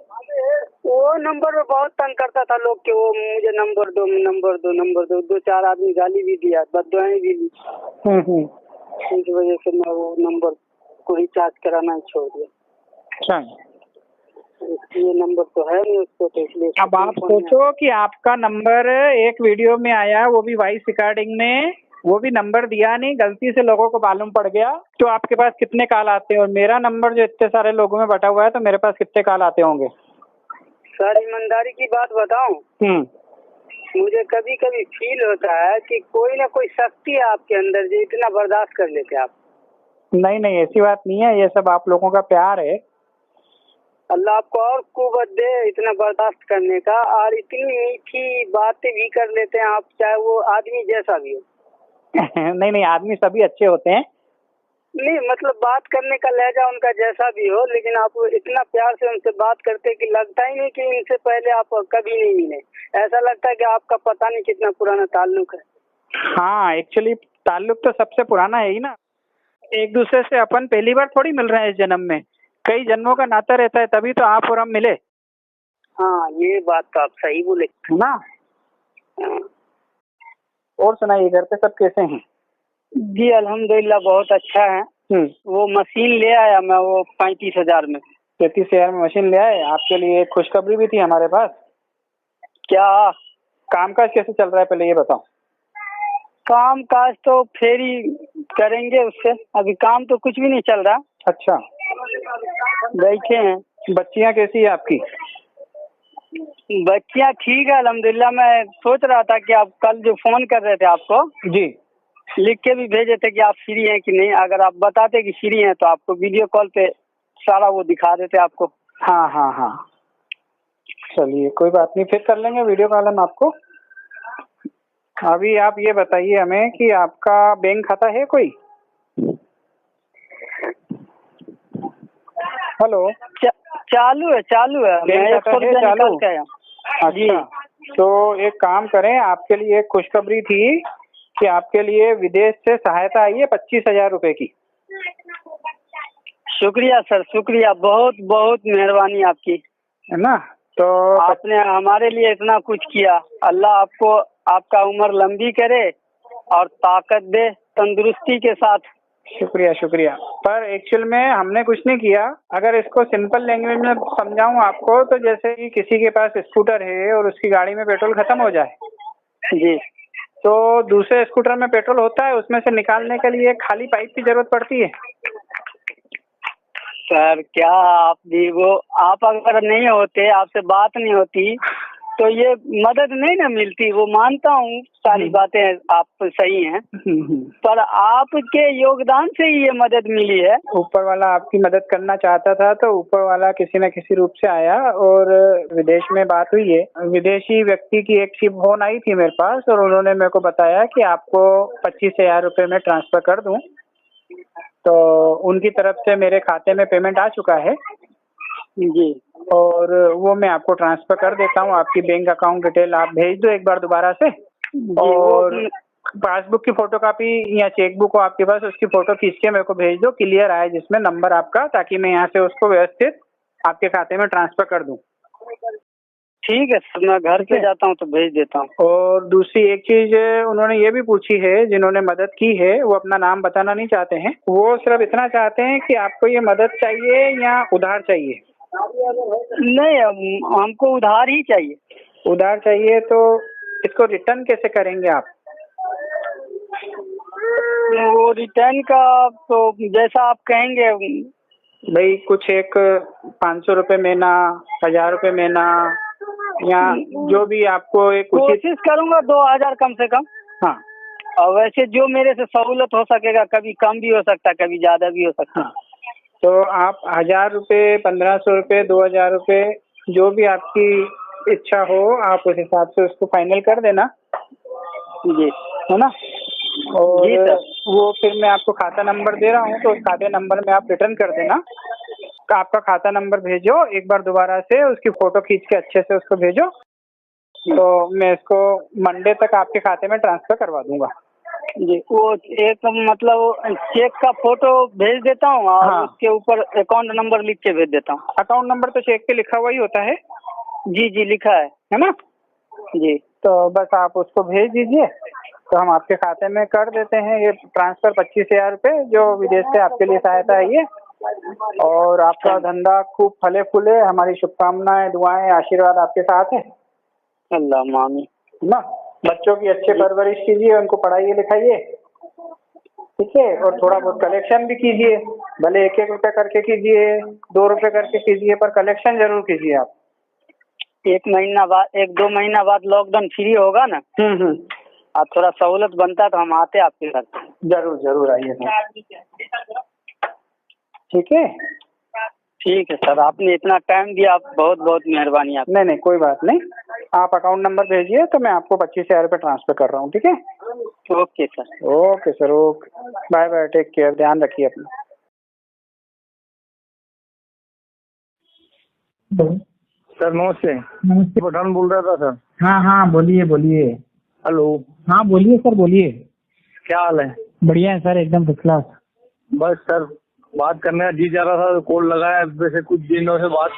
वो नंबर पे बहुत तंग करता था लोग कि वो मुझे नंबर दो नंबर दो नंबर दो, 2-4 आदमी गाली भी दिया, बददुआएं भी दी। इस वजह से मैं वो नंबर को रिचार्ज कराना ही छोड़ दिया। अच्छा, ये नंबर तो है नहीं उसको, तो इसलिए। अब आप सोचो कि आपका नंबर एक वीडियो में आया, वो भी वॉइस रिकॉर्डिंग में, वो भी नंबर दिया नहीं, गलती से लोगों को मालूम पड़ गया, तो आपके पास कितने कॉल आते हैं? और मेरा नंबर जो इतने सारे लोगों में बटा हुआ है, तो मेरे पास कितने कॉल आते होंगे? सर ईमानदारी की बात बताऊं, मुझे कभी कभी फील होता है कि कोई ना कोई शक्ति है आपके अंदर जो इतना बर्दाश्त कर लेते आप। नहीं नहीं, ऐसी बात नहीं है, ये सब आप लोगों का प्यार है। अल्लाह आपको और कुव्वत दे इतना बर्दाश्त करने का, और इतनी मीठी बातें भी कर लेते हैं आप, चाहे वो आदमी जैसा भी हो। नहीं नहीं, आदमी सभी अच्छे होते हैं। नहीं मतलब बात करने का लहजा उनका जैसा भी हो, लेकिन आप इतना प्यार से उनसे बात करते कि लगता ही नहीं कि इनसे पहले आप कभी नहीं मिले। ऐसा लगता है कि आपका पता नहीं कितना पुराना ताल्लुक है। हाँ, एक्चुअली ताल्लुक तो सबसे पुराना है ही ना। एक दूसरे से अपन पहली बार थोड़ी मिल रहे हैं इस जन्म में, कई जन्मों का नाता रहता है, तभी तो आप और हम मिले। हाँ, ये बात तो आप सही बोले ना। हाँ। और सुनाइए, घर पे सब कैसे हैं? जी अल्हम्दुलिल्लाह बहुत अच्छा है। वो मशीन ले आया मैं, वो 35,000 में। 35,000 में मशीन ले आए? आपके लिए एक खुशखबरी भी थी हमारे पास। क्या? कामकाज कैसे चल रहा है, पहले ये बताओ। काम काज तो फिर ही करेंगे उससे, अभी काम तो कुछ भी नहीं चल रहा। अच्छा, बैठे हैं। बच्चियाँ कैसी है आपकी? बच्चियाँ ठीक है अल्हम्दुलिल्लाह। मैं सोच रहा था कि आप कल जो फोन कर रहे थे आपको, जी, लिख के भी भेजे थे कि आप फ्री हैं कि नहीं। अगर आप बताते कि फ्री हैं तो आपको वीडियो कॉल पे सारा वो दिखा देते आपको। हाँ हाँ हाँ, चलिए कोई बात नहीं, फिर कर लेंगे वीडियो कॉल हम आपको। अभी आप ये बताइए हमें कि आपका बैंक खाता है कोई? हेलो। चालू है, चालू है। मैं 100 रुपया निकाल के आया। अच्छा, तो एक काम करें, आपके लिए एक खुशखबरी थी कि आपके लिए विदेश से सहायता आई है 25,000 रुपए की। शुक्रिया सर, शुक्रिया, बहुत बहुत मेहरबानी आपकी, है ना। तो आपने हमारे लिए इतना कुछ किया। अल्लाह आपको, आपका उम्र लंबी करे और ताकत दे तंदुरुस्ती के साथ। शुक्रिया शुक्रिया। पर एक्चुअल में हमने कुछ नहीं किया। अगर इसको सिंपल लैंग्वेज में समझाऊं आपको, तो जैसे कि किसी के पास स्कूटर है और उसकी गाड़ी में पेट्रोल खत्म हो जाए जी, तो दूसरे स्कूटर में पेट्रोल होता है, उसमें से निकालने के लिए खाली पाइप की जरूरत पड़ती है। सर क्या आप भी वो, आप अगर नहीं होते, आपसे बात नहीं होती तो ये मदद नहीं ना मिलती। वो मानता हूँ सारी बातें आप सही हैं, पर आपके योगदान से ही ये मदद मिली है। ऊपर वाला आपकी मदद करना चाहता था, तो ऊपर वाला किसी न किसी रूप से आया और विदेश में बात हुई है। विदेशी व्यक्ति की एक फोन आई थी मेरे पास, और उन्होंने मेरे को बताया कि आपको 25,000 रुपये में ट्रांसफर कर दूं। तो उनकी तरफ से मेरे खाते में पेमेंट आ चुका है जी, और वो मैं आपको ट्रांसफर कर देता हूँ। आपकी बैंक अकाउंट डिटेल आप भेज दो एक बार दोबारा से, और पासबुक की फोटोकॉपी या चेकबुक हो आपके पास, उसकी फोटो खींच के मेरे को भेज दो, क्लियर आए जिसमें नंबर आपका, ताकि मैं यहाँ से उसको व्यवस्थित आपके खाते में ट्रांसफर कर दूं। ठीक है सर, मैं घर पे जाता हूँ तो भेज देता हूँ। और दूसरी एक चीज उन्होंने ये भी पूछी है, जिन्होंने मदद की है वो अपना नाम बताना नहीं चाहते हैं। वो सिर्फ इतना चाहते हैं कि आपको ये मदद चाहिए या उधार चाहिए? नहीं, हमको उधार ही चाहिए। उधार चाहिए, तो इसको रिटर्न कैसे करेंगे आप? वो रिटर्न का तो जैसा आप कहेंगे। भाई कुछ एक 500 रुपये महीना, 1,000 रुपये महीना, या जो भी आपको एक कोशिश करूंगा 2,000 कम से कम। हाँ, और वैसे जो मेरे से सहूलत हो सकेगा, कभी कम भी हो सकता है, कभी ज्यादा भी हो सकता है। हाँ। तो आप 1,000 रुपये, 1,500 रुपये, 2,000 रुपये, जो भी आपकी इच्छा हो, आप उस हिसाब से उसको फाइनल कर देना। जी, है ना। और जी सर, वो फिर मैं आपको खाता नंबर दे रहा हूँ, तो उस खाते नंबर में आप रिटर्न कर देना। आपका खाता नंबर भेजो एक बार दोबारा से, उसकी फोटो खींच के अच्छे से उसको भेजो, तो मैं इसको मंडे तक आपके खाते में ट्रांसफर करवा दूंगा। जी, वो एक मतलब चेक का फोटो भेज देता हूँ और हाँ। उसके ऊपर अकाउंट नंबर लिख के भेज देता हूँ। अकाउंट नंबर तो चेक पे लिखा हुआ ही होता है। जी जी, लिखा है ना? जी। तो बस आप उसको भेज दीजिए तो हम आपके खाते में कर देते हैं ये ट्रांसफर 25,000 रुपये जो विदेश से आपके लिए सहायता है ये। और आपका धंधा खूब फले फूले, हमारी शुभकामनाएं, दुआएं, आशीर्वाद आपके साथ है। अल्लाह मामी ना, बच्चों की अच्छे परवरिश कीजिए, उनको पढ़ाइए लिखाइए, ठीक है। और थोड़ा बहुत कलेक्शन भी कीजिए, भले 1-1 रुपये करके कीजिए, 2 रुपये करके कीजिए, पर कलेक्शन जरूर कीजिए आप। 1-2 महीना बाद लॉकडाउन फ्री होगा ना, आप थोड़ा सहूलत बनता तो हम आते आपके घर। जरूर जरूर आइए सर, ठीक है। ठीक है सर, आपने इतना टाइम दिया, आप बहुत बहुत मेहरबानी आप। नहीं कोई बात नहीं, आप अकाउंट नंबर भेजिए तो मैं आपको 25,000 रुपये ट्रांसफर कर रहा हूँ, ठीक है। Okay sir. Okay sir, okay, bye bye, take care, ध्यान रखिए अपना। सर नमस्ते। नमस्ते, पठान बोल रहा था सर। हाँ बोलिए बोलिए। हेलो। हाँ बोलिए सर, बोलिए। क्या हाल है? बढ़िया है सर, एकदम फर्स्ट क्लास। बस सर बात करने का जी जा रहा था, कॉल लगाया, वैसे कुछ दिनों से बात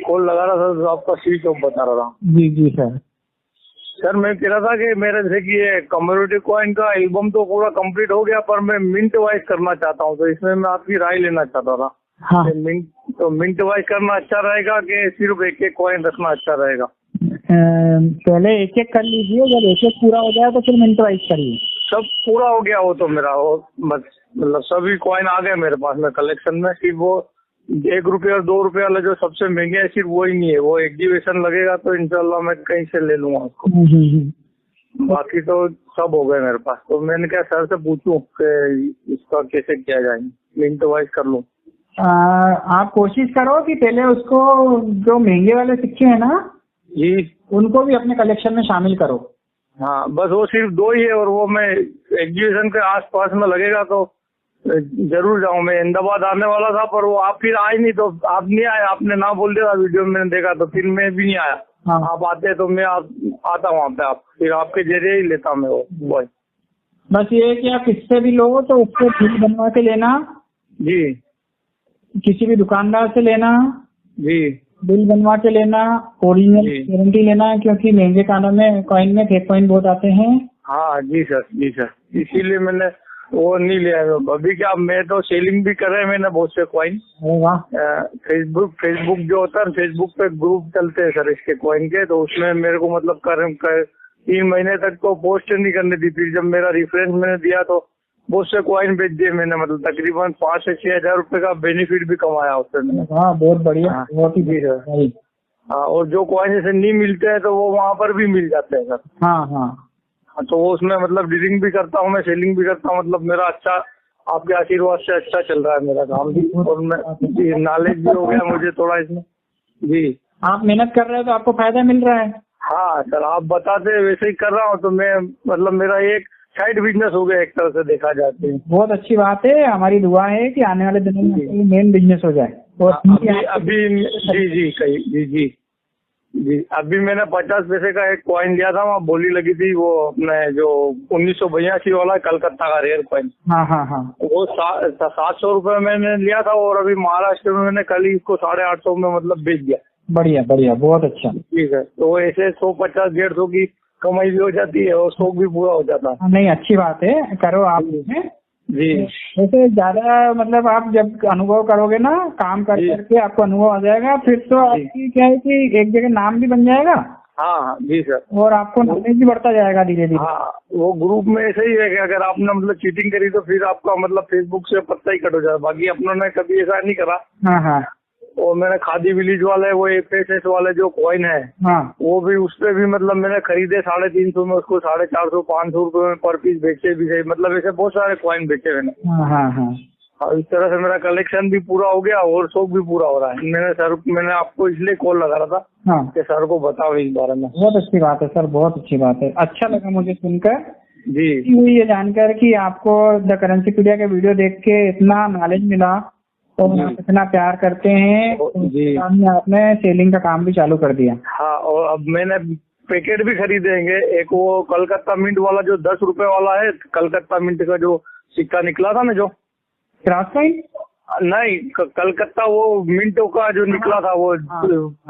कॉल लगा रहा था तो आपका स्विच ऑफ बता रहा था। जी सर। सर मैं कह रहा था कि मेरे जैसे कि ये कम्युनिटी कॉइन का एल्बम तो पूरा कंप्लीट हो गया, पर मैं मिंट वाइज करना चाहता हूँ, तो इसमें मैं आपकी राय लेना चाहता था। हाँ, मिंट वाइज करना अच्छा रहेगा कि सिर्फ एक कॉइन रखना अच्छा रहेगा? पहले एक कर लीजिए, जब एक पूरा हो जाए तो फिर मिनट वाइज करिए। सब पूरा हो गया वो तो मेरा, वो बस मतलब सभी कॉइन आ गए मेरे पास में कलेक्शन में। सिर्फ वो 1 रुपये और 2 रुपये वाला जो सबसे महंगे है सिर्फ वो ही नहीं है, वो एग्जीबिशन लगेगा तो इंशाल्लाह मैं कहीं से ले लूंगा उसको। बाकी तो सब हो गए मेरे पास। तो मैंने क्या सर से पूछूं कि इसका कैसे किया जाए, मिनट वाइज कर लूं? आप कोशिश करो कि पहले उसको, जो महंगे वाले सिक्के हैं ना जी, उनको भी अपने कलेक्शन में शामिल करो। हाँ बस वो सिर्फ 2 ही है, और वो मैं एग्जीबिशन के आस पास में लगेगा तो जरूर जाऊँ। मैं अहमदाबाद आने वाला था, पर वो आप फिर आए नहीं, तो आप नहीं आए, आपने ना बोल दिया वीडियो में मैंने देखा, तो फिर मैं भी नहीं आया। हाँ। आप आते तो मैं आता वहाँ पे, आप फिर आपके जरिए ही लेता मैं वो बॉय। बस ये है कि आप किससे भी लो तो उसको बिल बनवा के लेना जी, किसी भी दुकानदार से लेना जी, बिल बनवा के लेना, ओरिजिनल गारंटी लेना, क्योंकि महंगे कानों में कॉइन में फेक कॉइन बहुत आते हैं। हाँ जी सर, जी सर, इसीलिए मैंने वो नहीं लिया। अभी क्या, मैं तो सेलिंग भी कर रहे हैं मैंने बहुत से कॉइन। वाह। फेसबुक जो होता है, फेसबुक पे ग्रुप चलते हैं सर इसके कॉइन के, तो उसमें मेरे को मतलब 3 महीने तक तो पोस्ट नहीं करनी थी। फिर जब मेरा रेफरेंस मैंने दिया तो बहुत से कॉइन बेच दिए मैंने, मतलब तकरीबन 5 से 6 हजार रुपए का बेनिफिट भी कमाया उससे मैंने। हाँ बहुत बढ़िया, बहुत ही जी सर। हाँ, और जो कॉइन जैसे नहीं मिलते हैं तो वो वहाँ पर भी मिल जाते हैं सर। हाँ, तो वो उसमें मतलब डीलिंग भी करता हूँ मैं, सेलिंग भी करता हूँ, मतलब मेरा अच्छा आपके आशीर्वाद से अच्छा चल रहा है मेरा काम भी, और मैं नॉलेज भी हो गया मुझे थोड़ा इसमें। जी, आप मेहनत कर रहे हो तो आपको फायदा मिल रहा है। हाँ सर, आप बताते वैसे ही कर रहा हूँ, तो मैं मतलब मेरा एक साइड बिजनेस हो गया एक तरह से देखा जाते हैं। बहुत अच्छी बात है, हमारी दुआ है कि आने वाले दिनों में मेन बिजनेस हो जाए। अभी जी, अभी मैंने 50 पैसे का एक कॉइन लिया था, वहाँ बोली लगी थी, वो अपने जो 1982 वाला कलकत्ता का रेयर कॉइन। हाँ, वो 700 रुपए मैंने लिया था, और अभी महाराष्ट्र में मैंने कल ही इसको 850 में मतलब बेच दिया। बढ़िया, बहुत अच्छा। ठीक है, तो ऐसे 150-150 की कमाई भी हो जाती है और शौक भी पूरा हो जाता है। नहीं, अच्छी बात है, करो आप जी। वैसे ज्यादा मतलब आप जब अनुभव करोगे ना काम करके आपको अनुभव आ जाएगा, फिर तो आपकी क्या है कि एक जगह नाम भी बन जाएगा। हाँ जी सर, और आपको नॉलेज भी बढ़ता जाएगा धीरे धीरे। हाँ, वो ग्रुप में ऐसे ही है कि अगर आपने मतलब चीटिंग करी तो फिर आपका मतलब फेसबुक से पत्ता ही कट हो जाए। बाकी अपनों ने कभी ऐसा नहीं करा। हाँ, और मैंने खादी विलेज वाले वो FSS वाले जो कॉइन है, हाँ, वो भी उस पे भी मतलब मैंने खरीदे 350 में, उसको 450-500 रुपए में पर पीस बेचे भी थे। मतलब ऐसे बहुत सारे कॉइन बेचे मैंने। हाँ, और इस तरह से मेरा कलेक्शन भी पूरा हो गया और शौक भी पूरा हो रहा है। मैंने आपको इसलिए कॉल लगा रहा था कि सर को बताओ इस बारे में। बहुत अच्छी बात है सर, बहुत अच्छी बात है। अच्छा लगा मुझे सुनकर जी, ये जानकर कि आपको द करेंसीपीडिया के वीडियो देख के इतना नॉलेज मिला और आप इतना प्यार करते हैं जी। आपने सेलिंग का काम भी चालू कर दिया। हाँ, और अब मैंने पैकेट भी खरीदेंगे। एक वो कलकत्ता मिंट वाला जो 10 रुपए वाला है, कलकत्ता मिंट का जो सिक्का निकला था ना, जो क्रॉस साइन नहीं, कलकत्ता वो मिंटो का जो निकला था वो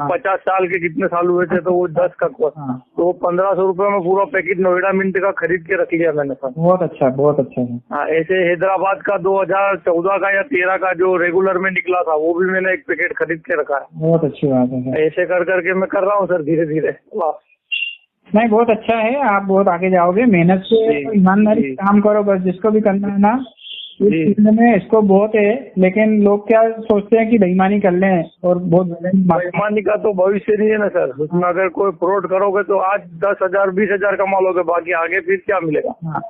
50 साल के कितने साल हुए थे, तो वो 10 का तो 1500 रुपए में पूरा पैकेट नोएडा मिंट का खरीद के रख लिया मैंने सर। बहुत अच्छा है। हाँ, ऐसे हैदराबाद का 2014 का या 13 का जो रेगुलर में निकला था वो भी मैंने एक पैकेट खरीद के रखा है। बहुत अच्छी बात है। ऐसे कर करके मैं कर रहा हूँ सर, धीरे धीरे। नहीं, बहुत अच्छा है, आप बहुत आगे जाओगे। मेहनत से ईमानदारी से काम करो, बस जिसको भी करना है ना इस फील्ड में, इसको बहुत है। लेकिन लोग क्या सोचते हैं कि बेईमानी कर लें, और बहुत बेईमानी का तो भविष्य नहीं है ना सर। उसमें अगर कोई फ्रॉड करोगे तो आज 10,000 20,000 कमा लोगे, बाकी आगे फिर क्या मिलेगा। हाँ,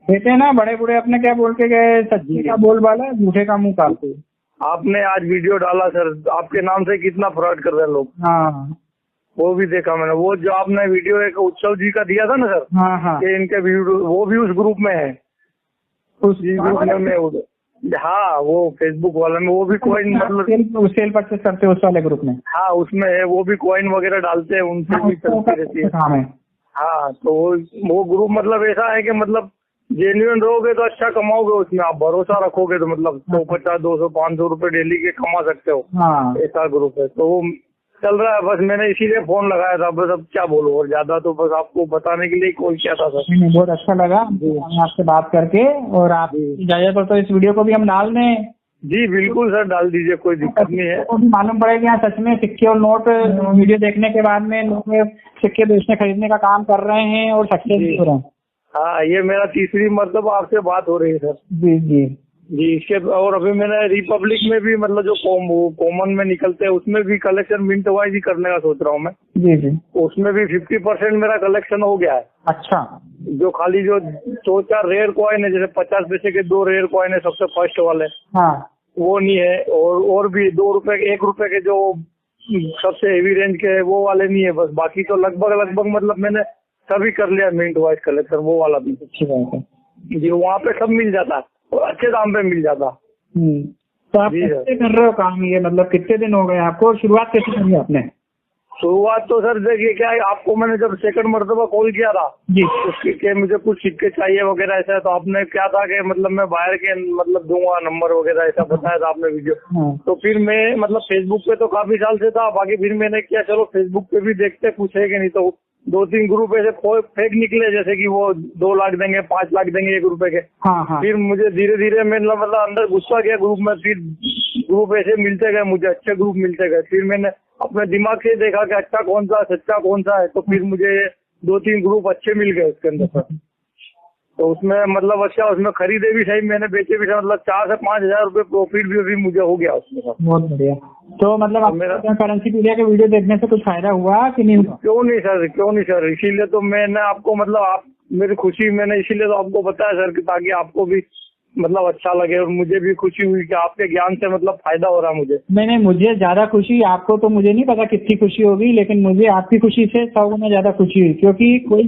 कहते हैं ना बड़े बूढ़े अपने क्या बोल के गए, सच्ची का बोलबाला झूठे का मुंह कालते। आपने आज वीडियो डाला सर, आपके नाम से कितना फ्रॉड कर रहे हैं लोग। हाँ, वो भी देखा मैंने। वो जो आपने वीडियो एक उत्सव जी का दिया था ना सर, हाँ, कि इनके वीडियो वो भी उस ग्रुप में है, उस ग्रुप में हाँ, वो फेसबुक वाला में वो भी कॉइन मतलब सेल परचेस करते हैं उस वाले ग्रुप में। हाँ, उसमें है, वो भी कॉइन वगैरह डालते हैं, उनसे भी चलती रहती है। हाँ, तो वो ग्रुप मतलब ऐसा है कि मतलब जेन्युइन रहोगे तो अच्छा कमाओगे उसमें, आप भरोसा रखोगे तो मतलब 150 200 500 रुपए डेली के कमा सकते हो। ऐसा ग्रुप है, तो वो चल रहा है। बस मैंने इसीलिए फोन लगाया था, बस अब क्या बोलूं, और ज्यादा तो बस आपको बताने के लिए कॉल किया था सर। बहुत अच्छा लगा आपसे बात करके, और आप इजाजत हो तो इस वीडियो को भी हम डाल दें। जी बिल्कुल सर, डाल दीजिए, कोई दिक्कत नहीं है। तो भी मालूम पड़ेगा यहाँ सच में सिक्के और नोट वीडियो देखने के बाद में लोग सिक्के बेचने खरीदने का काम कर रहे हैं और सक्सेस भी हो रहे हैं। हाँ, ये मेरा तीसरी मतलब आपसे बात हो रही है सर। जी, इसके और अभी मैंने रिपब्लिक में भी मतलब जो कॉमन में निकलते हैं उसमें भी कलेक्शन मिंट वाइज ही करने का सोच रहा हूँ मैं। जी, उसमें भी 50% मेरा कलेक्शन हो गया है। अच्छा, जो खाली जो 2-4 रेयर कॉइन है, जैसे 50 पैसे के 2 रेयर कॉइन है सबसे फर्स्ट वाले, हाँ, वो नहीं है। और भी 2 रुपए के 1 रुपए के जो सबसे हेवी रेंज के है वो वाले नहीं है। बस बाकी तो लगभग मतलब मैंने सभी कर लिया मिंट वाइज कलेक्शन, वो वाला भी। अच्छी बात है जी, वहाँ पे सब मिल जाता है और अच्छे दाम पे मिल जाता। तो आप कैसे कर रहे हो काम ये, मतलब कितने दिन हो गए आपको, शुरुआत कैसे करी आपने? शुरुआत तो सर देखिए क्या है, आपको मैंने जब सेकंड मर्तबा कॉल किया था जी, उसके मुझे कुछ सिक्के चाहिए वगैरह ऐसा, तो आपने क्या था कि मतलब मैं बाहर के मतलब दूंगा नंबर वगैरह ऐसा बताया था आपने वीडियो। तो फिर मैं मतलब फेसबुक पे तो काफी साल से था, बाकी फिर मैंने क्या चलो फेसबुक पे भी देखते कुछ है कि नहीं, तो 2-3 ग्रुप ऐसे फेक निकले, जैसे कि वो 2 लाख देंगे 5 लाख देंगे 1 रुपए के। हाँ। फिर मुझे धीरे धीरे मतलब अंदर गुस्सा गया ग्रुप में, फिर ग्रुप ऐसे मिलते गए मुझे, अच्छे ग्रुप मिलते गए। फिर मैंने अपने दिमाग से देखा कि अच्छा कौन सा सच्चा कौन सा है, तो फिर मुझे 2-3 ग्रुप अच्छे मिल गए उसके अंदर। तो उसमें मतलब अच्छा, उसमें खरीदे भी सही, मैंने बेचे भी सही, मतलब 4 से 5 हजार रुपए प्रॉफिट भी मुझे हो गया उसमें। बहुत बढ़िया। तो मतलब मेरा करेंसी पीडिया के वीडियो देखने से कुछ फायदा हुआ कि नहीं? क्यों नहीं सर, इसीलिए तो मैंने आपको मतलब आप मेरी खुशी, मैंने इसीलिए तो आपको बताया सर, ताकि आपको भी मतलब अच्छा लगे और मुझे भी खुशी हुई कि आपके ज्ञान से मतलब फायदा हो रहा है मुझे। नहीं, मुझे ज्यादा खुशी, आपको तो मुझे नहीं पता कितनी खुशी होगी, लेकिन मुझे आपकी खुशी से 100 गुना ज्यादा खुशी हुई, क्योंकि कोई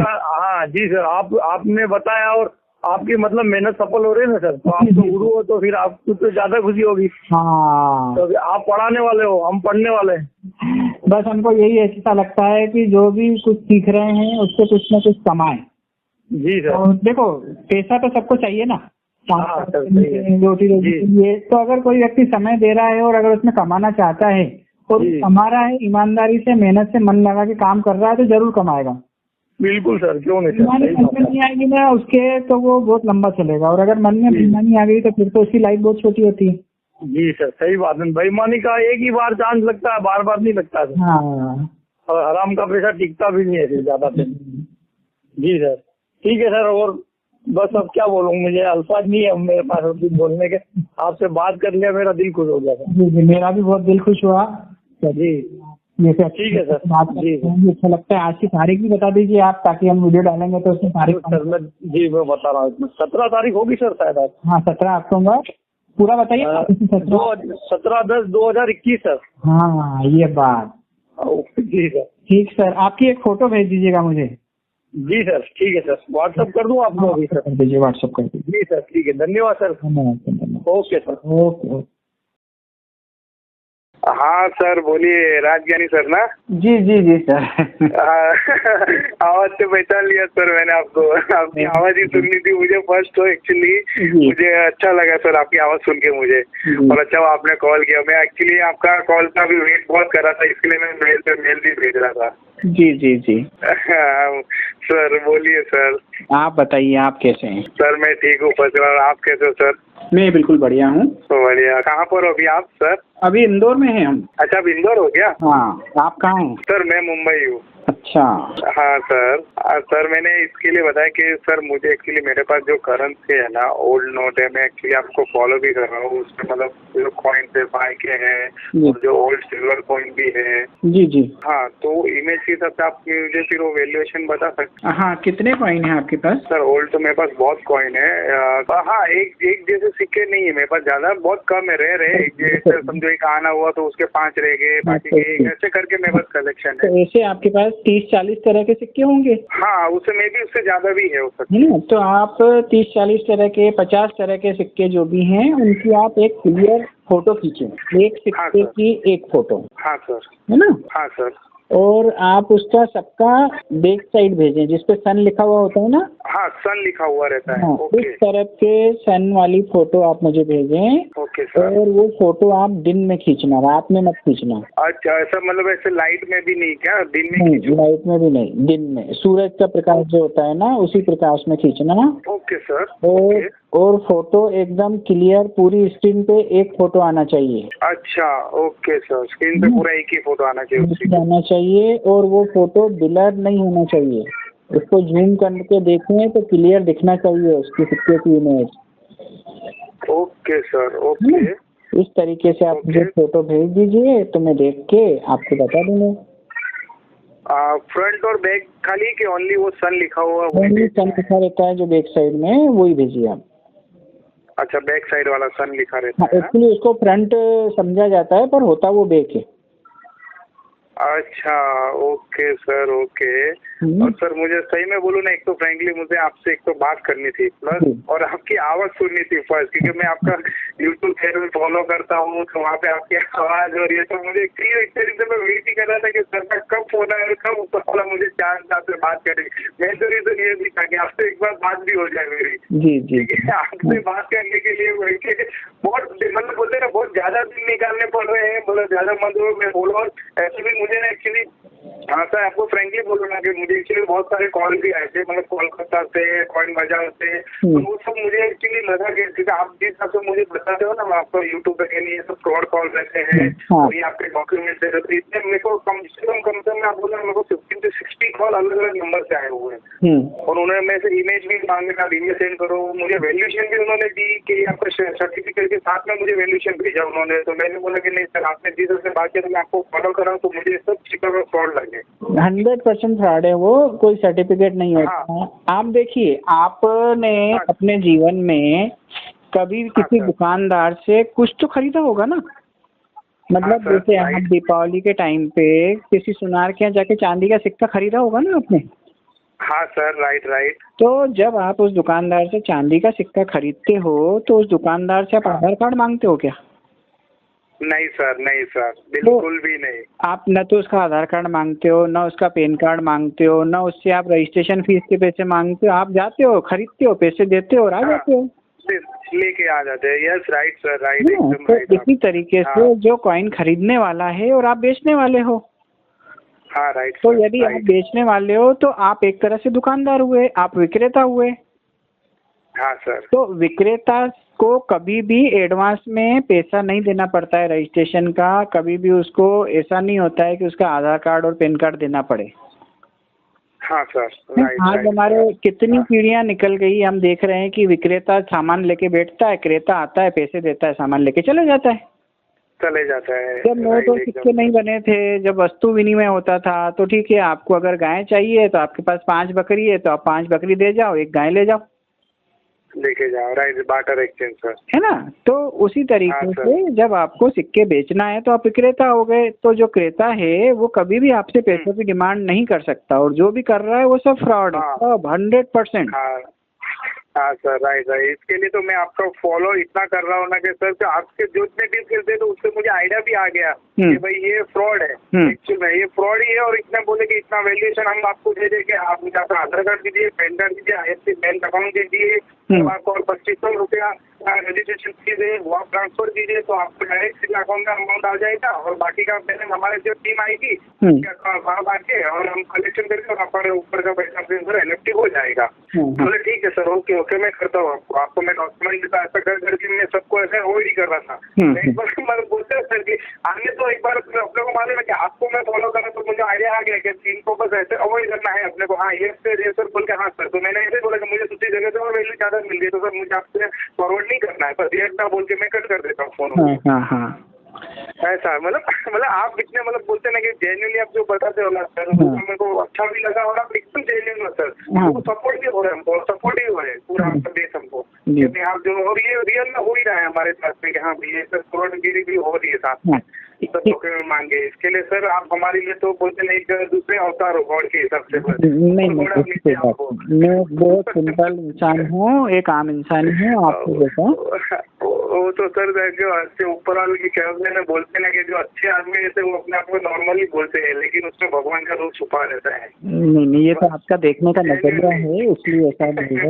हाँ जी सर, आपने बताया और आपकी मतलब मेहनत सफल हो रही है ना सर, तो आप तो गुरु हो, तो फिर आपको तो ज्यादा खुशी होगी। हाँ, तो आप पढ़ाने वाले हो, हम पढ़ने वाले हैं। बस हमको यही ऐसा लगता है कि जो भी कुछ सीख रहे हैं उससे कुछ न कुछ कमाएं। जी सर। तो देखो, पैसा तो सबको चाहिए ना, रोटी रोटी के लिए। तो अगर कोई व्यक्ति समय दे रहा है और अगर उसमें कमाना चाहता है और कमा रहा है, ईमानदारी से मेहनत से मन लगा के काम कर रहा है, तो जरूर कमाएगा। बिल्कुल सर, क्यों नहीं सर। मन में नहीं आएगी ना उसके, तो वो बहुत लंबा चलेगा, और अगर मन में बेईमानी आ गई तो फिर तो उसकी लाइफ बहुत छोटी होती है। जी सर, सही बात है। बेईमानी का एक ही बार चांस लगता है, बार बार नहीं लगता है। हाँ, और हराम का पैसा टिकता भी नहीं है ज्यादा। जी सर, ठीक है सर। और बस अब क्या बोलूँ, मुझे अल्फाज नहीं है मेरे पास बोलने के। आपसे बात कर लिया, मेरा दिल खुश हो गया सर। जी, मेरा भी बहुत दिल खुश हुआ जी। ठीक है सर, बात जी अच्छा लगता है। आज की तारीख भी बता दीजिए आप, ताकि हम वीडियो डालेंगे तो उसकी तारीख सर मैं बता रहा हूँ। 17 तारीख होगी सर शायद आज। हाँ, 17 अक्टूबर पूरा बताइए। 17/10/2021 सर। हाँ, ये बात जी सर। ठीक सर, आपकी एक फोटो भेज दीजिएगा मुझे। जी सर, ठीक है सर, व्हाट्सएप कर दूँ आपको अभी सर? कर दीजिए, व्हाट्सएप कर दीजिए। जी सर, ठीक है, धन्यवाद सर। धन्यवाद। Okay sir, okay. हाँ सर बोलिए, राजज्ञानी सर ना? जी जी जी सर। आवाज से पहचान लिया सर मैंने आपको, आपकी आवाज ही सुननी थी मुझे फर्स्ट। तो एक्चुअली मुझे अच्छा लगा सर आपकी आवाज सुन के मुझे, और अच्छा आपने कॉल किया। मैं एक्चुअली आपका कॉल का भी वेट बहुत कर रहा था, इसके लिए मैं मेल पे मेल भी भेज रहा था। जी जी जी सर बोलिए सर। आप बताइए, आप कैसे हैं? सर मैं ठीक हूँ सर, आप कैसे हो सर? मैं बिल्कुल बढ़िया हूँ। बढ़िया। कहाँ पर हो अभी आप सर? अभी इंदौर में हैं हम। अच्छा, अब इंदौर हो गया? हाँ, आप कहाँ हैं? सर मैं मुंबई हूँ। अच्छा। हाँ सर। सर मैंने इसके लिए बताया कि सर मुझे एक्चुअली मेरे पास जो करेंसी है ना, ओल्ड नोट है, मैं एक्चुअली आपको फॉलो भी कर रहा हूँ। उसमें मतलब जो कॉइन पे बाय के हैं और जो ओल्ड सिल्वर कॉइन भी है। जी जी। हाँ, तो इमेज के हिसाब से आप मुझे फिर वो वैल्यूएशन बता सकते हैं? हाँ, कितने कॉइन है आपके पास? सर ओल्ड तो मेरे पास बहुत कॉइन है। हाँ, एक जैसे सिक्के नहीं है मेरे पास, ज्यादा बहुत कम है, रेयर है। जैसे समझो एक आना हुआ तो उसके 5 रह गए, बाकी के ऐसे करके मेरे पास कलेक्शन है। तो ऐसे आपके पास 30-40 तरह के सिक्के होंगे? हाँ, उसमें भी उससे ज्यादा भी है ना, तो आप 30-40 तरह के, 50 तरह के सिक्के जो भी हैं उनकी आप एक क्लियर फोटो खींचें, एक सिक्के की एक फोटो। हाँ सर। है ना? हाँ सर। और आप उसका सबका बैक साइड भेजें, जिसपे सन लिखा हुआ होता है ना? हाँ, सन लिखा हुआ रहता है। हाँ, ओके। इस तरफ के सन वाली फोटो आप मुझे भेजें। Okay sir. और वो फोटो आप दिन में खींचना, रात में मत खींचना। अच्छा, ऐसा मतलब ऐसे लाइट में भी नहीं क्या? दिन में नहीं, खींचो? लाइट में भी नहीं, दिन में सूरज का प्रकाश जो होता है ना, उसी प्रकाश में खींचना। Okay sir. और फोटो एकदम क्लियर, पूरी स्क्रीन पे एक फोटो आना चाहिए। अच्छा, ओके सर, स्क्रीन पे पूरा एक ही फोटो आना चाहिए। आना चाहिए, और वो फोटो ब्लर नहीं होना चाहिए। उसको जूम करके देखें तो क्लियर दिखना चाहिए उसकी सिक्के की इमेज। Okay sir. ओके। इस तरीके से आप मुझे फोटो भेज दीजिए, तो मैं देख के आपको बता दूंगा। फ्रंट और बैक खाली कि ओनली वो सन लिखा हुआ? ओनली सन लिखा रहता है जो बैक साइड में, वही भेजिए आप। अच्छा, बैक साइड वाला सन लिखा रहता है? एक्चुअली उसको फ्रंट समझा जाता है, पर होता वो बैक है। अच्छा, ओके सर। ओके। और सर मुझे सही में बोलूँ ना, एक तो फ्रेंकली मुझे आपसे एक तो बात करनी थी, प्लस और आपकी आवाज सुननी थी फर्स्ट, क्योंकि मैं आपका यूट्यूब चैनल फॉलो करता हूँ, तो वहाँ पे आपकी आवाज हो रही है। तो मुझे एक तरीके से मैं वेट ही कर रहा था कि सर का कब फोन आया और कब ऊपर वाला मुझे चांस आपसे बात करे। मैं तो रीजन ये भी था कि आपसे एक बार बात भी हो जाए मेरी। जी जी। आपसे बात करने के लिए बहुत मतलब बोलते ना, बहुत ज्यादा दिन निकालने पड़ रहे हैं, मतलब ज्यादा मत हो। मैं बोलो, और ऐसे भी मुझे ना एक्चुअली, हाँ सर आपको फ्रेंकली बोलूँ ना कि मुझे एक्चुअली बहुत सारे कॉल भी आए थे, मतलब कोलकाता से, कॉइन बाजार से। तो वो सब मुझे एक्चुअली लगा कि आप जिस हिसाब से मुझे बताते हो ना, मैं आपको यूट्यूब पे कहनी है सब फ्रॉड कॉल रहते हैं और ये आपके डॉक्यूमेंट दे रहे थे, इतने मेरे को कम से कम मैं आपको मेरे को 15 से 60 कॉल अलग अलग नंबर से आए हुए हैं। और उन्होंने मेरे से इमेज भी मांगे, आप इमेज सेंड करो। मुझे वैल्यूएशन भी उन्होंने दी कि आपका सर्टिफिकेट के साथ में मुझे वैल्यूएशन भेजा उन्होंने। तो मैंने बोला कि नहीं सर, आपने जिस से बात किया तो मैं आपको फॉलो कर रहा हूँ, तो मुझे सब चीजों में फ्रॉड लगे। 100% फ्रॉड है वो, कोई सर्टिफिकेट नहीं होता है। आप देखिए, आपने अपने जीवन में कभी किसी दुकानदार से कुछ तो खरीदा होगा ना? मतलब जैसे आप दीपावली के टाइम पे किसी सुनार के यहाँ जाके चांदी का सिक्का खरीदा होगा ना आपने? हाँ सर, राइट। तो जब आप उस दुकानदार से चांदी का सिक्का खरीदते हो, तो उस दुकानदार से आप आधार कार्ड मांगते हो क्या? नहीं सर, बिल्कुल भी नहीं। आप न तो उसका आधार कार्ड मांगते हो, न उसका पैन कार्ड मांगते हो, न उससे आप रजिस्ट्रेशन फीस के पैसे मांगते हो। आप जाते हो, खरीदते हो, पैसे देते हो और आ जाते हो, लेके आ जाते हैं। यस, राइट सर, राइट, एकदम राइट। इसी तरीके से जो कॉइन खरीदने वाला है और आप बेचने वाले हो। हाँ, राइट। तो यदि आप बेचने वाले हो तो आप एक तरह से दुकानदार हुए, आप विक्रेता हुए। हाँ सर। तो विक्रेता को कभी भी एडवांस में पैसा नहीं देना पड़ता है रजिस्ट्रेशन का। कभी भी उसको ऐसा नहीं होता है कि उसका आधार कार्ड और पैन कार्ड देना पड़े। हाँ सर, राइट। आज हमारे कितनी पीढ़ियां निकल गई, हम देख रहे हैं कि विक्रेता सामान लेके बैठता है, क्रेता आता है, पैसे देता है, सामान लेके चले जाता है। जब नोट और सिक्के नहीं बने थे, जब वस्तु विनिमय होता था, तो ठीक है, आपको अगर गाय चाहिए तो आपके पास 5 बकरी है तो आप 5 बकरी दे जाओ, 1 गाय ले जाओ, लेके जाओ, राइट, बार्टर एक्सचेंज सर, है ना? तो उसी तरीके से जब आपको सिक्के बेचना है तो आप विक्रेता हो गए। तो जो क्रेता है वो कभी भी आपसे पैसों की डिमांड नहीं कर सकता, और जो भी कर रहा है वो सब फ्रॉड है, सब 100%। हाँ सर, राइट राइट। इसके लिए तो मैं आपका फॉलो इतना कर रहा हूँ ना कि सर तो आपके जितने भी खेलते हैं तो उससे मुझे आइडिया भी आ गया कि भाई ये फ्रॉड है, एक्चुअल में ये फ्रॉड ही है। और इतना बोले कि इतना वैल्यूएशन हम आपको दे देंगे, आप मुझे अपना आधार कार्ड दीजिए, पैन कार्ड दीजिए, IFSC बैंक अकाउंट दीजिए, आपको और 2500 रुपया रजिस्ट्रेशन फीस है वो आप ट्रांसफर कीजिए, तो आपको डायरेक्ट सीधे अकाउंट में अमाउंट आ जाएगा। और बाकी का पेमेंट हमारे जो टीम आएगी वहाँ आके और हम कलेक्शन करके और हमारे ऊपर का पैसा NFT हो जाएगा। बोले ठीक है सर, ओके ओके मैं करता हूँ, आपको मैं डॉक्यूमेंट देता। ऐसा कर करके मैं सबको ऐसे अवॉइड ही कर रहा था। एक बार मतलब बोलते हैं सर कि आगे तो एक बार अपने को मालूम है कि आपको मैं फॉलो करा तो मुझे आइडिया आ गया कि इनको बस ऐसे अवॉइड करना है अपने को। हाँ ये सर बोल के हाँ सर, तो मैंने ऐसे बोला कि मुझे दूसरी जगह से और वैल्यू ज्यादा मिल गई तो सर मुझे आपसे फॉरवर्ड नहीं करना है, बस ये ना बोल के मैं कट कर देता हूँ फोन। ऐसा मतलब आप इतने मतलब बोलते ना कि जेन्युइनली आप जो बताते हो ना सर, मेरे को अच्छा भी लगा और आप एकदम जेन्युइन हो सर। वो सपोर्ट भी हो रहा है हमको, सपोर्ट ही हो रहा है पूरा आपका देश हमको, क्योंकि आप जो और ये रियल में हो ही रहा है हमारे साथ में कि हाँ ये सर फ्रॉडगिरी भी हो रही है साथ में, सब डॉक्यूमेंट मांगे। इसके लिए सर आप हमारे लिए तो बोलते नहीं दूसरे अवतार हो गॉड के हिसाब से। नहीं मैं बहुत सिंपल इंसान हूँ, एक आम इंसान हूँ आपको जैसा। वो तो सर जो अच्छे ऊपर वाले की क्या बोलते ना कि जो अच्छे आदमी रहते हैं वो अपने आप को नॉर्मली बोलते हैं, लेकिन उसमें भगवान का रूप छुपा रहता है। नहीं ये तो आपका देखने का नजरिया है, इसलिए ऐसा नहीं है।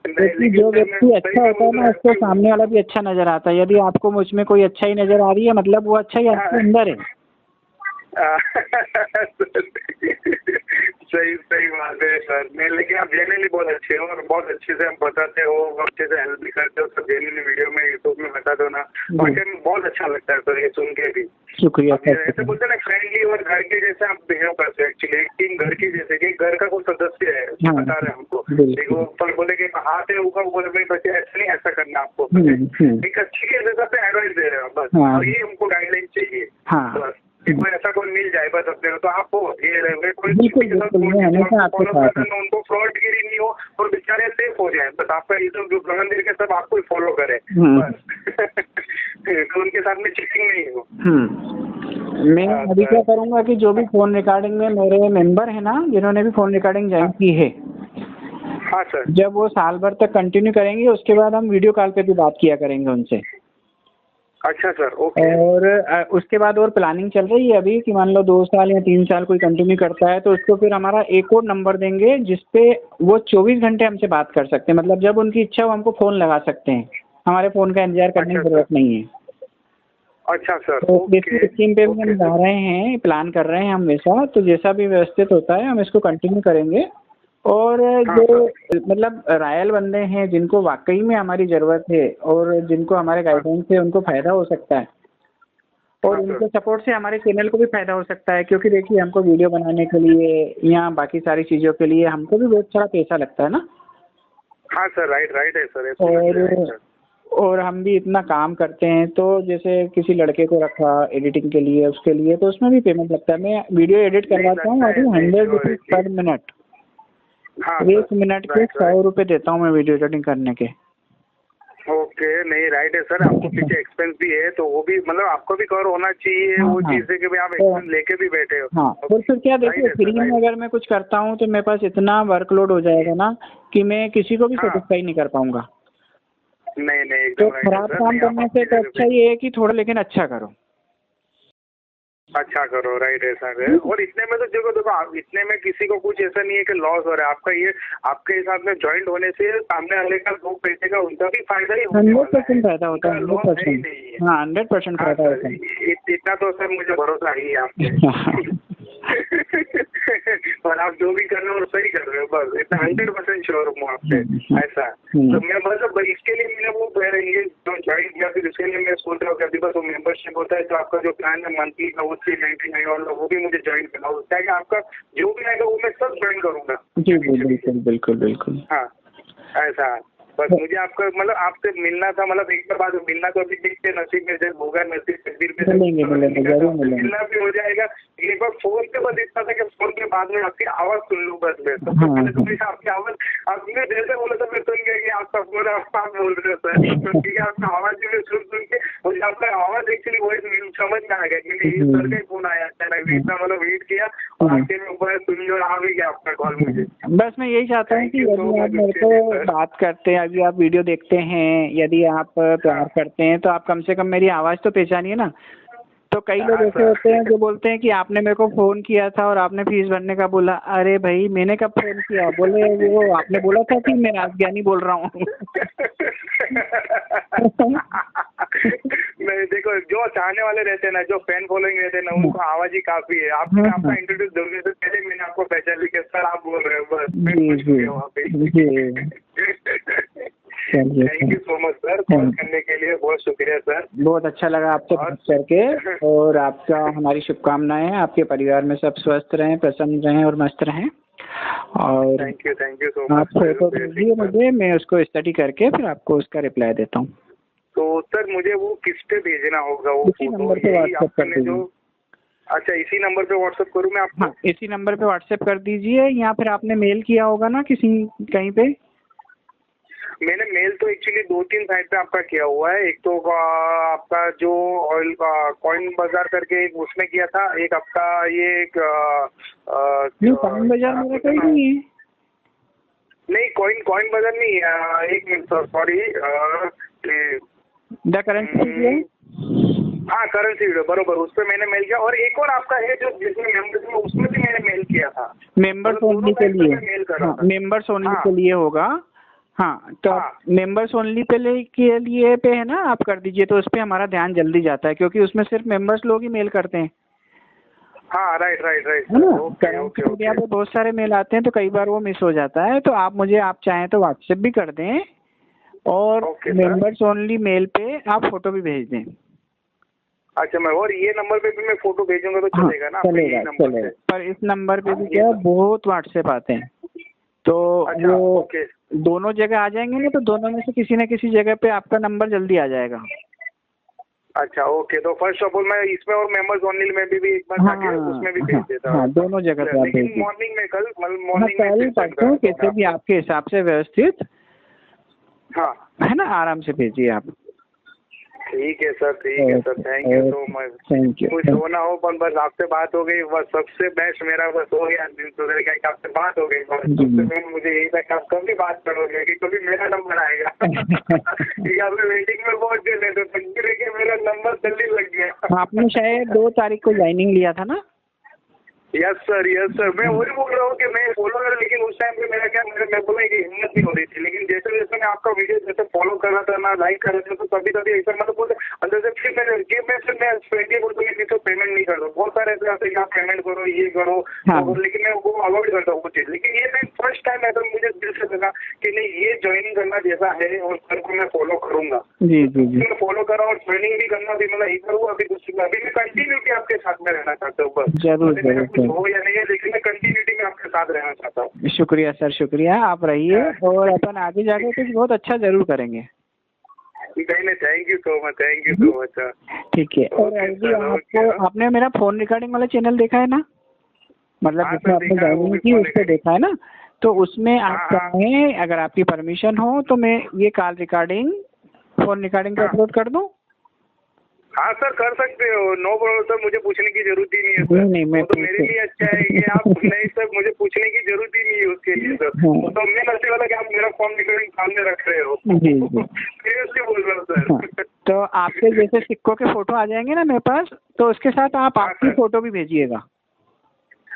क्योंकि जो व्यक्ति अच्छा होता है ना उसको सामने वाला भी अच्छा नजर आता है। यदि आपको मुझ में कोई अच्छा ही नजर आ रही है मतलब वो अच्छा ही आपके अंदर है। सही बात है सर। मैं लेकिन आप जेन्युइनली बहुत अच्छे हो और बहुत अच्छे से आप बताते हो, अच्छे से हेल्प भी करते हो सब जेन्युइनली वीडियो में यूट्यूब में बताते हो ना, वाकई में बहुत अच्छा लगता है सर ये सुन के भी। शुक्रिया। ऐसे बोलते ना फ्रेंडली और घर के जैसे आप बिहेव करते हो, एक्चुअली एक टीम घर की जैसे कि घर का कोई सदस्य है बता रहे हैं हमको। वो पर बोले कि हाथ है ऊपर, बोले भाई बच्चे ऐसा नहीं ऐसा करना आपको, एक अच्छी के जैसा पे एडवाइस दे रहे हो बस, और ये हमको गाइडलाइन चाहिए बस। कोई ऐसा कोई मिल जाए बस अपने को तो आपको ये कोई उनको फ्रॉडगिरी नहीं हो और बेचारे सेफ हो जाए, बस आपका ये जो गगन देर के सब आपको फॉलो करे बस। तो उनके साथ में चीटिंग नहीं हो। मैं अभी क्या करूँगा कि जो भी फोन रिकॉर्डिंग में मेरे मेंबर है ना जिन्होंने भी फोन रिकॉर्डिंग ज्वाइन की है, हाँ सर, जब वो साल भर तक कंटिन्यू करेंगे उसके बाद हम वीडियो कॉल पे भी बात किया करेंगे उनसे। अच्छा सर, ओके। और उसके बाद और प्लानिंग चल रही है अभी कि मान लो 2 साल या 3 साल कोई कंटिन्यू करता है तो उसको फिर हमारा एक और नंबर देंगे जिसपे वो 24 घंटे हमसे बात कर सकते हैं। मतलब जब उनकी इच्छा हो हमको फ़ोन लगा सकते हैं, हमारे फ़ोन का इंतजार करने की जरूरत नहीं है। अच्छा सर, तो बेसिक स्कीम पे भी हम जा रहे हैं, प्लान कर रहे हैं हम वैसा, तो जैसा भी व्यवस्थित होता है हम इसको कंटिन्यू करेंगे। और जो मतलब रॉयल बंदे हैं जिनको वाकई में हमारी ज़रूरत है और जिनको हमारे गाइडेंस से उनको फ़ायदा हो सकता है और उनके सपोर्ट से हमारे चैनल को भी फ़ायदा हो सकता है, क्योंकि देखिए हमको वीडियो बनाने के लिए या बाकी सारी चीज़ों के लिए हमको भी बहुत सारा पैसा लगता है ना। हाँ सर, राइट है सर। और हम भी इतना काम करते हैं, तो जैसे किसी लड़के को रखा एडिटिंग के लिए उसके लिए तो उसमें भी पेमेंट लगता है। मैं वीडियो एडिट करवाता हूँ अभी 100 रुपीज़ पर मिनट। हाँ, 1 मिनट के 100 रुपये देता हूँ मैं वीडियो एडिटिंग करने के। ओके, नहीं राइट है सर, आपको पीछे एक्सपेंस भी है तो वो भी मतलब आपको भी कवर होना चाहिए। वो चीज़ है कि भाई आप एक्सपेंस लेके भी बैठे हो। हाँ, और फिर क्या देखिए फ्री में अगर मैं कुछ करता हूँ तो मेरे पास इतना वर्कलोड हो जाएगा ना कि मैं किसी को भी सेटिस्फाई नहीं कर पाऊंगा। नहीं तो खराब काम करने से तो अच्छा ये है कि थोड़ा लेकिन अच्छा करो। अच्छा करो, राइट है सर। और इतने में तो देखो इतने में किसी को कुछ ऐसा नहीं है कि लॉस हो रहा है आपका। ये आपके हिसाब में ज्वाइंट होने से सामने वाले का 2 पैसे का उनका भी फायदा ही होने वाला है। 100% फायदा होता है, 100%। हाँ 100% फायदा होता है। इतना तो सर मुझे भरोसा ही है आपके। और आप जो भी कर रहे हो सही कर रहे हो, बस इतना 100% श्योर हूँ आपसे। ऐसा तो मैं मतलब इसके लिए मैंने वो कह रही है जो ज्वाइन किया, फिर उसके लिए मैं सोच रहा हूँ कि अभी बस वो मेंबरशिप होता है तो आपका जो प्लान है मंथली का वो 399 वाला वो भी मुझे ज्वाइन करना होता है कि आपका जो भी आएगा वो मैं सब ज्वाइन करूँगा। जी बिल्कुल। हाँ ऐसा बस मुझे आपका मतलब आपसे मिलना था, मतलब एक बार मिलना तो अभी देखते नसीब में जब होगा, नसीब तकदीर में मिलना भी हो जाएगा। एक बार फोन पे बस इतना था कि फोन के बाद में आपकी आवाज सुन लूँ बस मैं। सबसे पहले तो मुझे आपकी आवाज, आपने जैसे बोला था मैं सुन गया कि आपका फोन आप बोल रहे हो सर, ठीक है। आपका आवाज भी सुन के मुझे आपका आवाज एक्चुअली वही समझ में आ गया कि नहीं सर का फोन आया अचानक, इतना मतलब वेट किया और आखिर में ऊपर सुन लो आ भी गया आपका कॉल मुझे। बस मैं यही चाहता हूँ कि यदि आप मेरे को बात करते हैं, अभी आप वीडियो देखते हैं, यदि आप प्यार करते हैं तो आप कम से कम मेरी आवाज तो पहचानिए ना। तो कई लोग ऐसे होते हैं जो बोलते हैं कि आपने मेरे को फोन किया था और आपने फीस भरने का बोला। अरे भाई मैंने कब फोन किया? बोले वो आपने बोला था कि मैं राजज्ञानी बोल रहा हूँ। नहीं देखो, जो चाहने वाले रहते हैं ना, जो फैन फॉलोइंग रहते हैं ना, उनको आवाज ही काफी है। आपने आपका इंट्रोड्यूस करने से पहले मैंने आपको पहचान ली कि सर आप बोल रहे हो, बस thank you so much sir, call करने के लिए बहुत शुक्रिया सर। बहुत अच्छा लगा आपसे बात करके, और आपका हमारी शुभकामनाएं हैं। आपके परिवार में सब स्वस्थ रहें, प्रसन्न रहें और मस्त रहें। और थैंक यू सो मच। आप फोटो भेजिए मुझे, मैं उसको स्टडी करके फिर आपको उसका रिप्लाई देता हूँ। तो सर मुझे वो किस पे भेजना होगा वो इसी नंबर पे व्हाट्सएप कर दीजिए। अच्छा इसी नंबर पे व्हाट्सएप करूँ मैं आपको? हाँ इसी नंबर पे व्हाट्सएप कर दीजिए, या फिर आपने मेल किया होगा ना किसी कहीं पे? मैंने मेल तो एक्चुअली 2-3 साइट पे आपका किया हुआ है। एक तो आपका जो ऑयल का कॉइन बाजार करके एक उसमें किया था, एक आपका ये एक कॉइन बाजार मेरा कोई नहीं है। नहीं कॉइन बाजार नहीं, एक minute sorry, the currency video. हाँ करेंसी वीडियो बरोबर, उस पर मैंने मेल किया। और एक और आपका है जो जिसमें मेंबर्स में, उसमें भी मैंने मेल किया था। मेंबर्स ओनली के लिए, मेंबर्स ओनली के लिए होगा। हाँ तो मेंबर्स ओनली के लिए पे है ना, आप कर दीजिए तो उस पर हमारा ध्यान जल्दी जाता है, क्योंकि उसमें सिर्फ मेंबर्स लोग ही मेल करते हैं। हाँ राइट है ना, करेंसी मीडिया पे बहुत सारे मेल आते हैं तो कई बार वो मिस हो जाता है। तो आप मुझे, आप चाहें तो व्हाट्सएप भी कर दें, और मेंबर्स ओनली मेल पे आप फोटो भी भेज दें। अच्छा मैं, और ये नंबर पे भी मैं फोटो भेजूंगा तो चलेगा ना? चलेगा। पर इस नंबर पे भी क्या बहुत व्हाट्सएप आते हैं, तो वो दोनों जगह आ जाएंगे ना, तो दोनों में से किसी न किसी जगह पे आपका नंबर जल्दी आ जाएगा। अच्छा ओके, तो फर्स्ट ऑफ ऑल मैं इसमें और मेंबर्स ओनली में भी एक बार जाके उसमें भी भेज देता हूँ। हाँ दोनों जगह पे आप भेज दीजिए। मॉर्निंग में, कल मॉर्निंग में परसों कैसे भी आपके हिसाब से व्यवस्थित, हाँ है ना, आराम से भेजिए आप। ठीक है सर, ठीक है sir, thank you so much. Thank you. कुछ होना हो पर बस आपसे बात हो गई, बस सबसे बेस्ट मेरा बस हो गया दिन सुधर गया कि आपसे बात हो गई। बस सबसे मेन मुझे यही था कि आप कभी बात करोगे, कि कभी मेरा नंबर आएगा। आपने वेटिंग में बहुत देर लेते तो मेरा नंबर जल्दी लग गया। आपने शायद 2 तारीख को ज्वाइनिंग लिया था ना? यस सर मैं वही बोल रहा हूँ कि मैं फॉलो कर, लेकिन उस टाइम पे मेरा क्या, मैं बोला कि हिम्मत नहीं हो रही थी। लेकिन जैसे जैसे मैं आपका वीडियो जैसे फॉलो कर रहा था ना, लाइक कर रहा था, तो कभी कभी ऐसा मतलब बोलते अंदर से फिर मैं 20 बोलता हूँ तो पेमेंट नहीं कर दो। बहुत सारे ऐसे आते हैं कि आप पेमेंट करो, ये करो, लेकिन मैं वो अवॉइड करता हूँ वो चीज। लेकिन ये मैं फर्स्ट टाइम ऐसा मुझे दिल से लगा कि नहीं ये ज्वाइनिंग करना जैसा है, और सर को मैं फॉलो करूंगा। जी मैं फॉलो करा और ज्वाइनिंग भी करना भी, मतलब इधर हूँ अभी दूसरी, अभी मैं कंटिन्यूटी आपके साथ में रहना चाहता हूँ। बस जरूर हो या नहीं है, लेकिन मैं कंटिन्यूटी में आपके साथ रहना चाहता हूँ। शुक्रिया सर, शुक्रिया, आप रहिए, और अपन आगे जाके कुछ बहुत अच्छा जरूर करेंगे। नहीं thank you so much sir. ठीक है। और अभी आपको, आपने मेरा फोन रिकॉर्डिंग वाला चैनल देखा है ना, मतलब जिसमें आपने ज्वाइनिंग की उस पर देखा है ना, तो उसमें आप चाहें, अगर आपकी परमिशन हो तो मैं ये कॉल रिकॉर्डिंग, फोन रिकॉर्डिंग को अपलोड कर दूं? हाँ सर कर सकते हो, नो प्रॉब्लम सर, मुझे पूछने की जरूरत ही नहीं है सर। नहीं मैं तो मेरे लिए अच्छा है कि आप नहीं सर, मुझे पूछने की जरूरत ही नहीं है उसके लिए सर। तो मैं अच्छी वाला कि आप मेरा फोन रिकॉर्डिंग सामने रख रहे हो। सीरियसली बोल रहा हूँ सर। तो आपके जैसे सिक्कों के फोटो आ जाएंगे ना मेरे पास, तो उसके साथ आप आपकी फोटो भी भेजिएगा।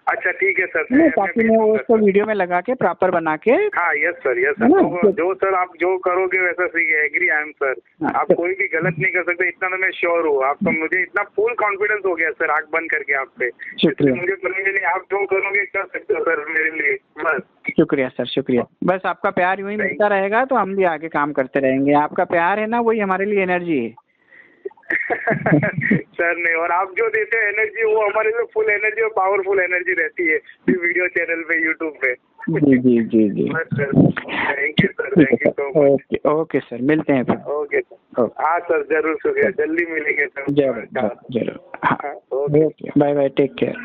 अच्छा ठीक है सर, ताकि मैं वो उसको वीडियो में लगा के प्रॉपर बना के। हाँ यस सर तो जो सर आप जो करोगे वैसा सही है, एग्री आई एम सर। आप कोई भी गलत नहीं कर सकते, इतना तो मैं श्योर हूँ। आपका मुझे इतना फुल कॉन्फिडेंस हो गया सर आँख बंद करके आप पे। मुझे नहीं, आप जो करोगे कर सकते हो सर मेरे लिए। बस शुक्रिया सर, शुक्रिया। बस आपका प्यार यूं ही मिलता रहेगा तो हम भी आगे काम करते रहेंगे। आपका प्यार है ना, वही हमारे लिए एनर्जी है। सर नहीं, और आप जो देते हैं एनर्जी वो हमारे लिए फुल एनर्जी और पावरफुल एनर्जी रहती है वीडियो चैनल पे, यूट्यूब पे। जी जी जी जी thank you sir, thank you so much. Okay okay sir, मिलते हैं फिर। ओके सर, हाँ सर जरूर, शुक्रिया, जल्दी मिलेंगे सर। जरूर जरूर। हाँ okay, bye bye, take care.